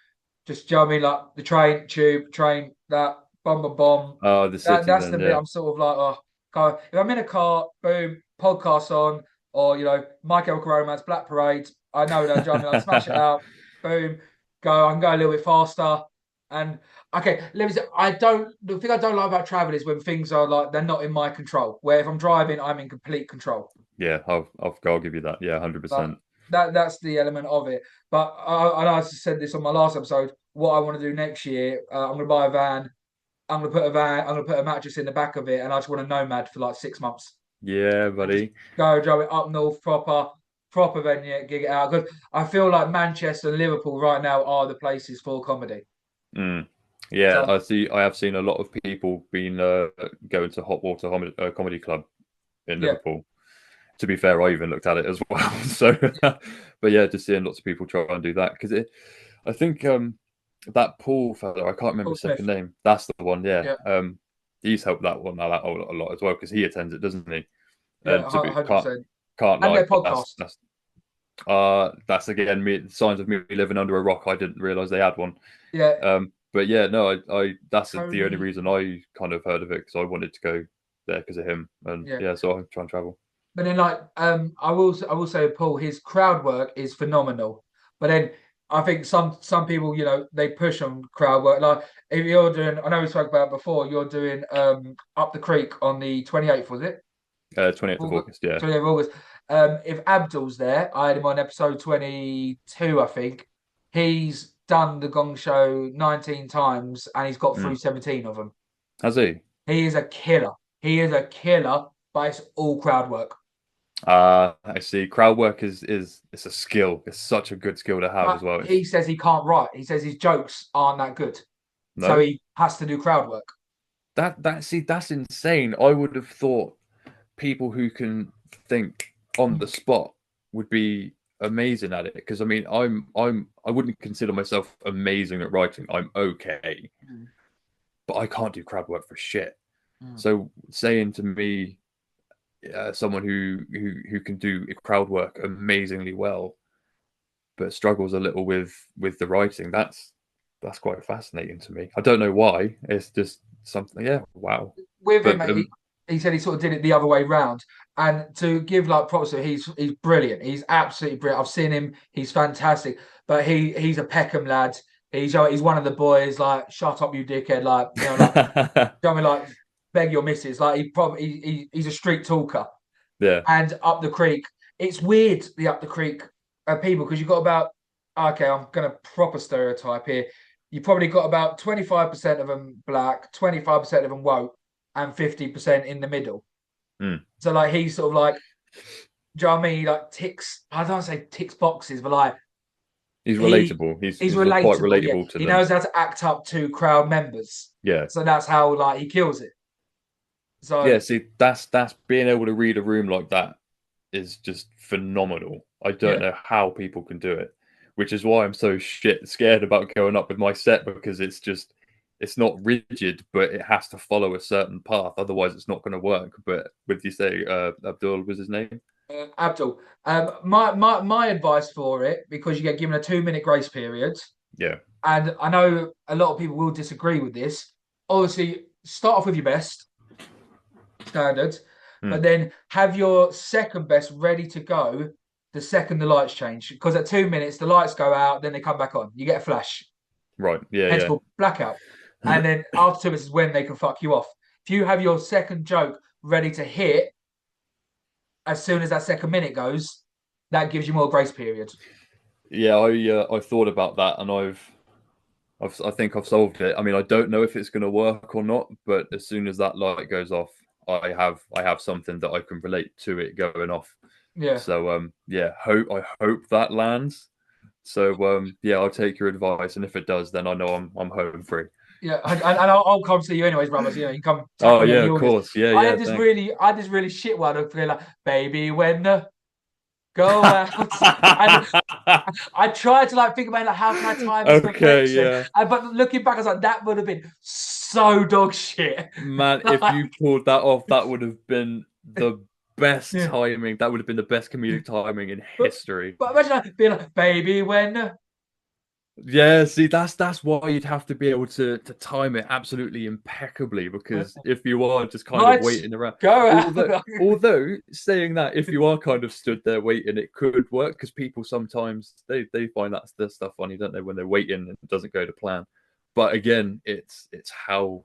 Speaker 1: just you know what I mean, like the train, tube, train, that bomb, bomb, bomb.
Speaker 2: Oh, the city
Speaker 1: That's the
Speaker 2: then,
Speaker 1: bit
Speaker 2: yeah.
Speaker 1: I'm sort of like, oh, God. If I'm in a car, boom, podcast on, or My Chemical Romance, Black Parade. I know that. Do you know what I mean? Like smash it out, boom, go. I can go a little bit faster. And okay, let me say, the thing I don't like about travel is when things are like they're not in my control. Where if I'm driving, I'm in complete control.
Speaker 2: Yeah, I'll give you that. Yeah,
Speaker 1: Like
Speaker 2: 100%.
Speaker 1: that's the element of it. But I said this on my last episode. What I want to do next year, I'm going to buy a van. I'm going to put a mattress in the back of it, and I just want to nomad for like 6 months
Speaker 2: Yeah,
Speaker 1: and just
Speaker 2: buddy.
Speaker 1: go drive it up north, proper venue, gig it out. Because I feel like Manchester and Liverpool right now are the places for comedy.
Speaker 2: Mm. Yeah,
Speaker 1: So
Speaker 2: I have seen a lot of people being going to Hot Water Comedy Club in
Speaker 1: yeah,
Speaker 2: Liverpool. To be fair, I even looked at it as well. So, but yeah, just seeing lots of people try and do that because I think that Paul fellow, I can't remember
Speaker 1: Paul
Speaker 2: his second
Speaker 1: Smith.
Speaker 2: name. That's the one. Yeah,
Speaker 1: Yeah,
Speaker 2: he's helped that one out a lot as well because he attends it, doesn't he?
Speaker 1: yeah,
Speaker 2: And to be
Speaker 1: 100%.
Speaker 2: can't
Speaker 1: And
Speaker 2: lie,
Speaker 1: their podcast.
Speaker 2: that's again me signs of me living under a rock. I didn't realize they had one.
Speaker 1: Yeah,
Speaker 2: But yeah, no, I that's the only
Speaker 1: Tony.
Speaker 2: reason I kind of heard of it because I wanted to go there because of him, and
Speaker 1: Yeah.
Speaker 2: yeah, so I try and travel.
Speaker 1: But then, like, I will say, Paul, his crowd work is phenomenal. But then, I think some people, they push on crowd work. Like, if you're doing, I know we spoke about it before, you're doing up the creek on the 28th, was it?
Speaker 2: 28th of
Speaker 1: August,
Speaker 2: August, yeah.
Speaker 1: 28th of August. If Abdul's there, I had him on episode 22, I think. He's done the Gong Show 19 times and he's got through
Speaker 2: Mm.
Speaker 1: 17 of them.
Speaker 2: Has he?
Speaker 1: He is a killer. He is a killer, but it's all crowd work.
Speaker 2: I see. Crowd work is it's a skill. It's such a good skill to have
Speaker 1: But
Speaker 2: as well.
Speaker 1: he says he can't write. He says his jokes aren't that good. So
Speaker 2: No,
Speaker 1: he has to do crowd work.
Speaker 2: that's insane. I would have thought people who can think on the spot would be amazing at it because I mean I wouldn't consider myself amazing at writing. I'm okay,
Speaker 1: Mm.
Speaker 2: but I can't do crowd work for shit.
Speaker 1: Mm.
Speaker 2: So saying to me, someone who can do crowd work amazingly well, but struggles a little with the writing, that's quite fascinating to me. I don't know why. It's just something. Yeah, wow.
Speaker 1: With him,
Speaker 2: But
Speaker 1: he said he sort of did it the other way round. And to give like props to him, he's brilliant. He's absolutely brilliant. I've seen him. He's fantastic. But he's a Peckham lad. He's one of the boys. Like, shut up, you dickhead. Like, like, you know what I mean? Like, beg your missus. Like, he's a street talker.
Speaker 2: yeah,
Speaker 1: And up the creek, it's weird the up the creek people because you've got about okay, I'm gonna proper stereotype here. You probably got about 25% of them black, 25% of them woke, and 50% in the middle.
Speaker 2: mm.
Speaker 1: So like he's sort of like, do you know what I mean? He like ticks. I don't want to say ticks boxes, but like
Speaker 2: He's
Speaker 1: he
Speaker 2: relatable.
Speaker 1: he's
Speaker 2: He's quite
Speaker 1: relatable. Yeah,
Speaker 2: relatable to
Speaker 1: he
Speaker 2: them.
Speaker 1: knows how to act up to crowd members.
Speaker 2: Yeah,
Speaker 1: So that's how like he kills it.
Speaker 2: yeah.
Speaker 1: So
Speaker 2: See, that's being able to read a room like that is just phenomenal. I don't
Speaker 1: yeah,
Speaker 2: know how people can do it, which is why I'm so scared about going up with my set because it's not rigid, but it has to follow a certain path. Otherwise, it's not going to work. But with you say Abdul was his name?
Speaker 1: Abdul. My advice for it because you get given a 2 minute grace period.
Speaker 2: Yeah.
Speaker 1: And I know a lot of people will disagree with this. Obviously, start off with your best standard, but
Speaker 2: Mm.
Speaker 1: then have your second best ready to go the second the lights change. Because at 2 minutes, the lights go out, then they come back on. You get a flash,
Speaker 2: Right. Yeah.
Speaker 1: hence called blackout. And then after 2 minutes is when they can fuck you off. If you have your second joke ready to hit as soon as that second minute goes, that gives you more grace period.
Speaker 2: Yeah. I thought about that, and I think I've solved it. I mean, I don't know if it's going to work or not, but as soon as that light goes off, I have something that I can relate to it going off.
Speaker 1: Yeah.
Speaker 2: So yeah, I hope that lands. So yeah, I'll take your advice, and if it does, then I know I'm home free.
Speaker 1: Yeah, and I'll come see you anyways, brothers. You come
Speaker 2: Oh
Speaker 1: tackle me at
Speaker 2: yeah,
Speaker 1: the
Speaker 2: of
Speaker 1: August.
Speaker 2: course. Yeah, yeah. Thanks.
Speaker 1: I had this really shit one of like, baby, when the go out. And I tried to like think about like how can I time this
Speaker 2: Okay,
Speaker 1: perfection,
Speaker 2: yeah.
Speaker 1: but looking back, I was like, that would have been so dog shit.
Speaker 2: Man, if you pulled that off, that would have been the best
Speaker 1: Yeah.
Speaker 2: timing. That would have been the best comedic timing in
Speaker 1: But,
Speaker 2: history.
Speaker 1: but imagine that being like, baby, when.
Speaker 2: Yeah, see, that's why you'd have to be able to time it absolutely impeccably, because if you are just kind of
Speaker 1: Lights
Speaker 2: waiting around,
Speaker 1: go out.
Speaker 2: although saying that, if you are kind of stood there waiting, it could work, because people sometimes they find that stuff funny, don't they, when they're waiting and it doesn't go to plan. But again, it's how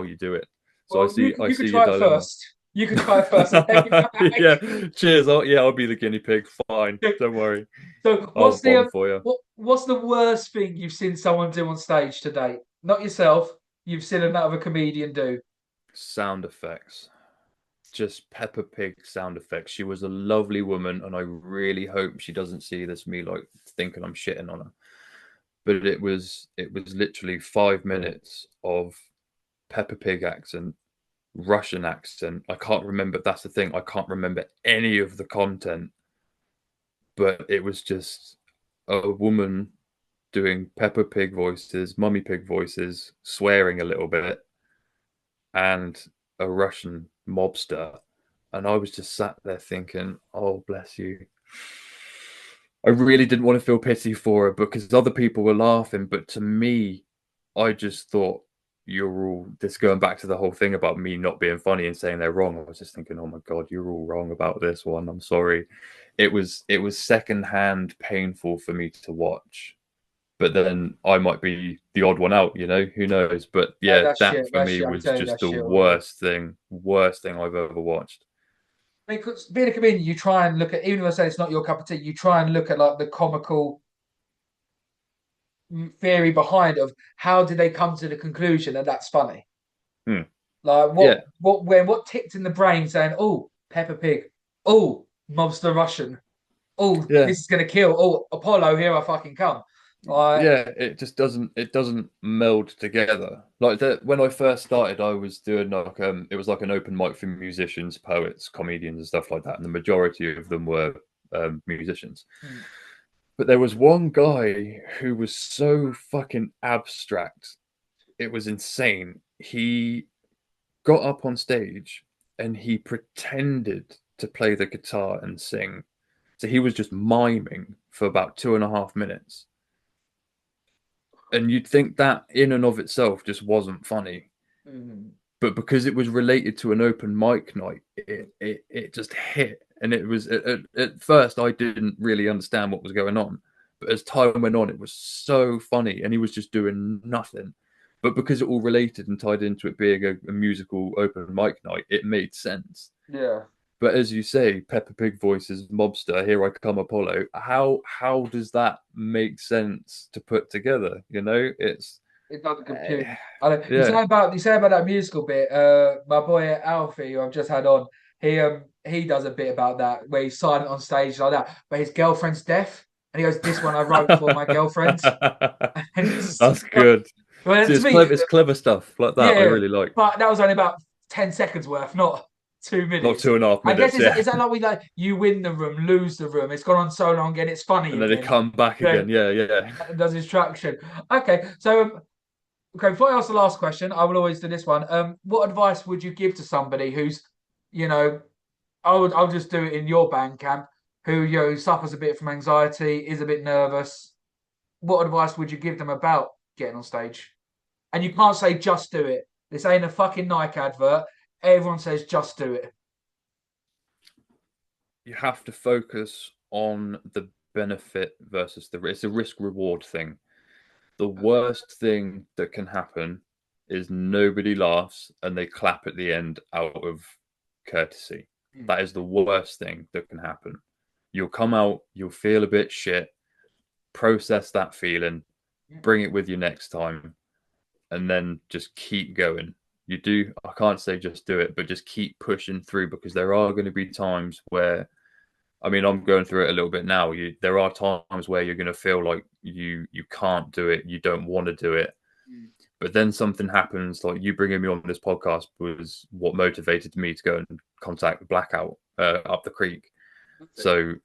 Speaker 2: you do it. So
Speaker 1: Well,
Speaker 2: I
Speaker 1: you could
Speaker 2: see your
Speaker 1: try it
Speaker 2: dilemma.
Speaker 1: first. You could try it first and take it back.
Speaker 2: Yeah, cheers. I'll be the guinea pig. Fine, don't worry.
Speaker 1: So,
Speaker 2: I'll bomb for you.
Speaker 1: what's the worst thing you've seen someone do on stage to date? Not yourself. You've seen another comedian do.
Speaker 2: Sound effects. Just Peppa Pig sound effects. She was a lovely woman, and I really hope she doesn't see this me like thinking I'm shitting on her. But it was literally 5 minutes of Peppa Pig accent, Russian accent. I can't remember. That's the thing. I can't remember any of the content, but it was just a woman doing Peppa Pig voices, Mummy Pig voices, swearing a little bit, and a Russian mobster. And I was just sat there thinking, oh, bless you. I really didn't want to feel pity for her because other people were laughing. But to me, I just thought, you're all this going back to the whole thing about me not being funny and saying they're wrong. I was just thinking, oh my God, you're all wrong about this one. I'm sorry. It was secondhand painful for me to watch. But then I might be the odd one out, who knows? But
Speaker 1: Yeah,
Speaker 2: yeah,
Speaker 1: that's
Speaker 2: that
Speaker 1: shit.
Speaker 2: for
Speaker 1: That's
Speaker 2: me
Speaker 1: shit. I'm
Speaker 2: was
Speaker 1: telling you,
Speaker 2: just
Speaker 1: that's
Speaker 2: the
Speaker 1: shit.
Speaker 2: worst thing I've ever watched.
Speaker 1: Because being a comedian, you try and look at, even if I say it's not your cup of tea, you try and look at like the comical theory behind of how did they come to the conclusion that that's funny.
Speaker 2: Hmm.
Speaker 1: Like
Speaker 2: Yeah,
Speaker 1: what ticked in the brain saying, oh, Peppa Pig, oh, mobster Russian, oh,
Speaker 2: yeah,
Speaker 1: this is gonna kill, oh, Apollo, here I fucking come. Like,
Speaker 2: yeah. It doesn't meld together. Like that when I first started, I was doing like it was like an open mic for musicians, poets, comedians, and stuff like that, and the majority of them were musicians.
Speaker 1: hmm,
Speaker 2: But there was one guy who was so fucking abstract. It was insane. He got up on stage and he pretended to play the guitar and sing. So he was just miming for about 2.5 minutes. And you'd think that in and of itself just wasn't funny.
Speaker 1: hmm,
Speaker 2: But because it was related to an open mic night, it just hit. And it was at first I didn't really understand what was going on. But as time went on, it was so funny. And he was just doing nothing. But because it all related and tied into it being a musical open mic night, it made sense.
Speaker 1: yeah.
Speaker 2: But as you say, Peppa Pig voices, mobster, here I come, Apollo. How does that make sense to put together?
Speaker 1: It doesn't
Speaker 2: Uh,
Speaker 1: compute. I don't,
Speaker 2: yeah.
Speaker 1: you say about that musical bit. My boy Alfie, who I've just had on, he does a bit about that where he's silent on stage like that, but his girlfriend's deaf, and he goes, "This one I wrote for my girlfriend," and it's
Speaker 2: That's good.
Speaker 1: well
Speaker 2: See,
Speaker 1: to
Speaker 2: it's
Speaker 1: me,
Speaker 2: clever. It's clever stuff like that. I
Speaker 1: yeah,
Speaker 2: really like.
Speaker 1: but that was only about 10 seconds worth, not two
Speaker 2: Not
Speaker 1: minutes.
Speaker 2: two and a half
Speaker 1: I guess
Speaker 2: minutes, yeah.
Speaker 1: is that like we like you win the room, lose the room? It's gone on so long and it's funny
Speaker 2: And then they
Speaker 1: again.
Speaker 2: come back
Speaker 1: Then
Speaker 2: again. Yeah, yeah.
Speaker 1: does his traction. Okay, so okay, before I ask the last question, I will always do this one. What advice would you give to somebody who's, you know, I'll just do it in your band camp, who suffers a bit from anxiety, is a bit nervous. What advice would you give them about getting on stage? And you can't say just do it. This ain't a fucking Nike advert. Everyone says just do it.
Speaker 2: You have to focus on the benefit versus the risk. It's a risk reward thing. The worst thing that can happen is nobody laughs and they clap at the end out of courtesy.
Speaker 1: Mm.
Speaker 2: That is the worst thing that can happen. You'll come out, you'll feel a bit shit, process that feeling, bring it with you next time, and then just keep going. I can't say just do it, but just keep pushing through, because there are going to be times where, I mean, I'm going through it a little bit now. There are times where you're going to feel like you can't do it, you don't want to do it,
Speaker 1: Mm.
Speaker 2: but then something happens. Like you bringing me on this podcast was what motivated me to go and contact the Blackout up the creek. So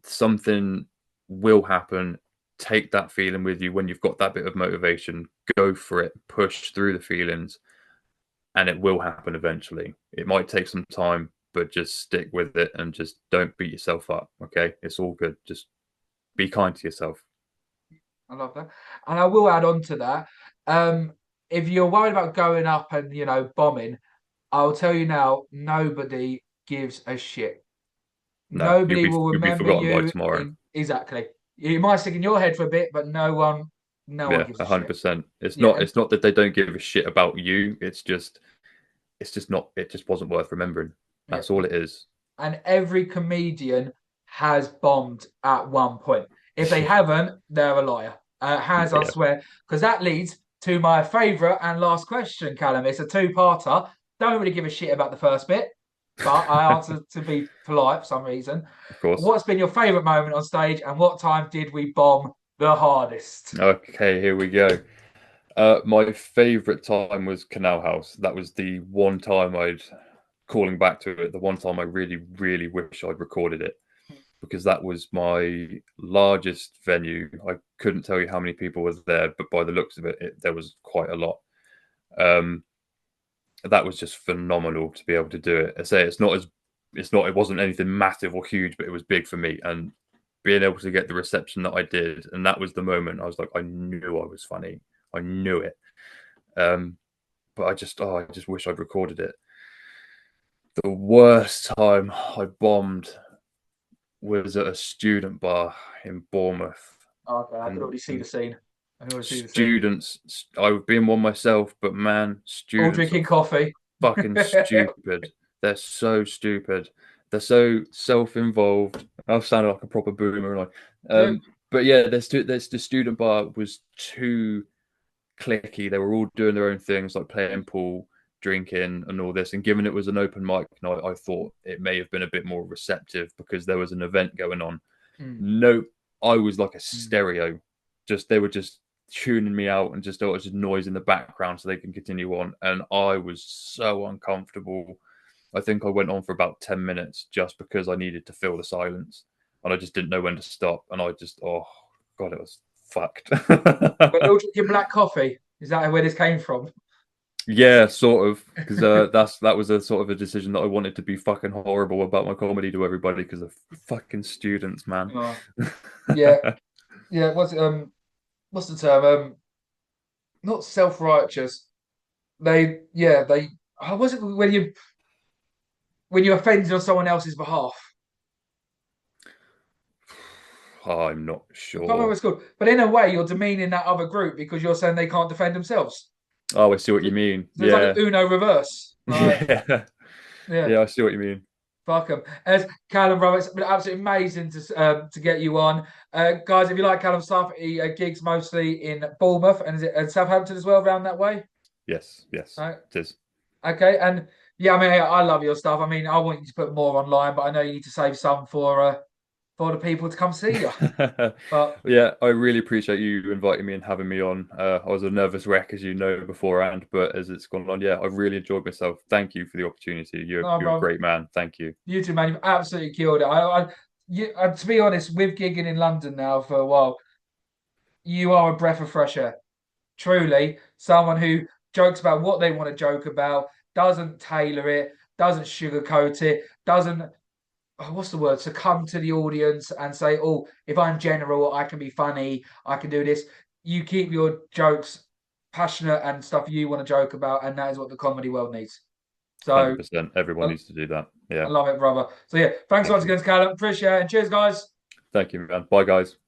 Speaker 2: something will happen. Take that feeling with you when you've got that bit of motivation. Go for it. Push through the feelings, and it will happen eventually. It might take some time, but just stick with it and just don't beat yourself up. Okay, it's all good. Just be kind to yourself.
Speaker 1: I love that. And I will add on to that. If you're worried about going up and, bombing, I'll tell you now, nobody gives a shit.
Speaker 2: No,
Speaker 1: Nobody will
Speaker 2: you'll be
Speaker 1: remember
Speaker 2: forgotten by
Speaker 1: you
Speaker 2: tomorrow.
Speaker 1: in exactly. You might stick in your head for a bit, but no one
Speaker 2: Yeah,
Speaker 1: gives a shit.
Speaker 2: 100%. It's
Speaker 1: Yeah,
Speaker 2: not. It's not that they don't give a shit about you. It's just not. It just wasn't worth remembering.
Speaker 1: yeah.
Speaker 2: That's all it is.
Speaker 1: And every comedian has bombed at one point. If they haven't, they're a liar. Hands on
Speaker 2: Yeah.
Speaker 1: swear, because that leads to my favourite and last question, Callum. It's a two-parter. Don't really give a shit about the first bit, but I answered to be polite for some reason.
Speaker 2: Of course.
Speaker 1: What's been your favourite moment on stage, and what time did we bomb the hardest?
Speaker 2: Okay, here we go. My favorite time was Canal House. That was the one time I'd calling back to it. The one time I really, really wish I'd recorded it because that was my largest venue. I couldn't tell you how many people were there, but by the looks of it, there was quite a lot. That was just phenomenal to be able to do it. I say it wasn't anything massive or huge, but it was big for me. And being able to get the reception that I did, and that was the moment I was like, I knew I was funny. I knew it. But I just wish I'd recorded it. The worst time I bombed was at a student bar in Bournemouth.
Speaker 1: Okay, I can
Speaker 2: And
Speaker 1: already see the scene. I can already see the scene.
Speaker 2: students, I've been one myself, but man,
Speaker 1: All
Speaker 2: students are
Speaker 1: drinking coffee.
Speaker 2: fucking stupid. They're so stupid. They're so self-involved. I've sounded like a proper boomer, like. But yeah, there's the student bar was too clicky. They were all doing their own things, like playing pool, drinking, and all this. And given it was an open mic night, I thought it may have been a bit more receptive because there was an event going on. No, I was like a stereo. They were just tuning me out and just it was just noise in the background so they can continue on. And I was so uncomfortable. I think I went on for about 10 minutes just because I needed to fill the silence. And I just didn't know when to stop. And I just, oh God, it was fucked.
Speaker 1: But you're drinking black coffee. Is that where this came from?
Speaker 2: Yeah, sort of, because that was a sort of a decision that I wanted to be fucking horrible about my comedy to everybody because of fucking students, man.
Speaker 1: Oh, yeah, yeah. What's the term? Not self-righteous. They. How was it when you offended on someone else's behalf?
Speaker 2: I'm not
Speaker 1: I can't remember what
Speaker 2: sure.
Speaker 1: it's called. But in a way, you're demeaning that other group because you're saying they can't defend themselves.
Speaker 2: Oh, I see what you mean.
Speaker 1: So it's like
Speaker 2: Yeah,
Speaker 1: an Uno reverse.
Speaker 2: yeah,
Speaker 1: Yeah.
Speaker 2: yeah. I see what you mean.
Speaker 1: Fuck them. As Callum, bro, it's been absolutely amazing to get you on. Guys, if you like Callum's stuff, he gigs mostly in Bournemouth and is it and Southampton as well, around that way.
Speaker 2: Yes, yes,
Speaker 1: Right.
Speaker 2: it is.
Speaker 1: Okay, and yeah, I mean, I love your stuff. I mean, I want you to put more online, but I know you need to save some for the people to come see you. But
Speaker 2: Yeah, I really appreciate you inviting me and having me on. I was a nervous wreck, as you know, beforehand, but as it's gone on, yeah, I've really enjoyed myself. Thank you for the opportunity.
Speaker 1: no,
Speaker 2: You're a
Speaker 1: bro,
Speaker 2: great man. Thank you.
Speaker 1: you two, man, you've absolutely killed it. To be honest, with gigging in London now for a while, you are a breath of fresh air. Truly, someone who jokes about what they want to joke about, doesn't tailor it, doesn't sugarcoat it, doesn't what's the word, succumb to the audience and say, oh, if I'm general, I can be funny, I can do this. You keep your jokes passionate and stuff you want to joke about, and that is what the comedy world needs. So
Speaker 2: 100%. Everyone
Speaker 1: I,
Speaker 2: needs to do that.
Speaker 1: I
Speaker 2: Yeah.
Speaker 1: love it, brother. So yeah, thanks
Speaker 2: Thank
Speaker 1: once
Speaker 2: you.
Speaker 1: again, Callum. Appreciate it. And cheers, guys.
Speaker 2: Thank you, man. Bye, guys.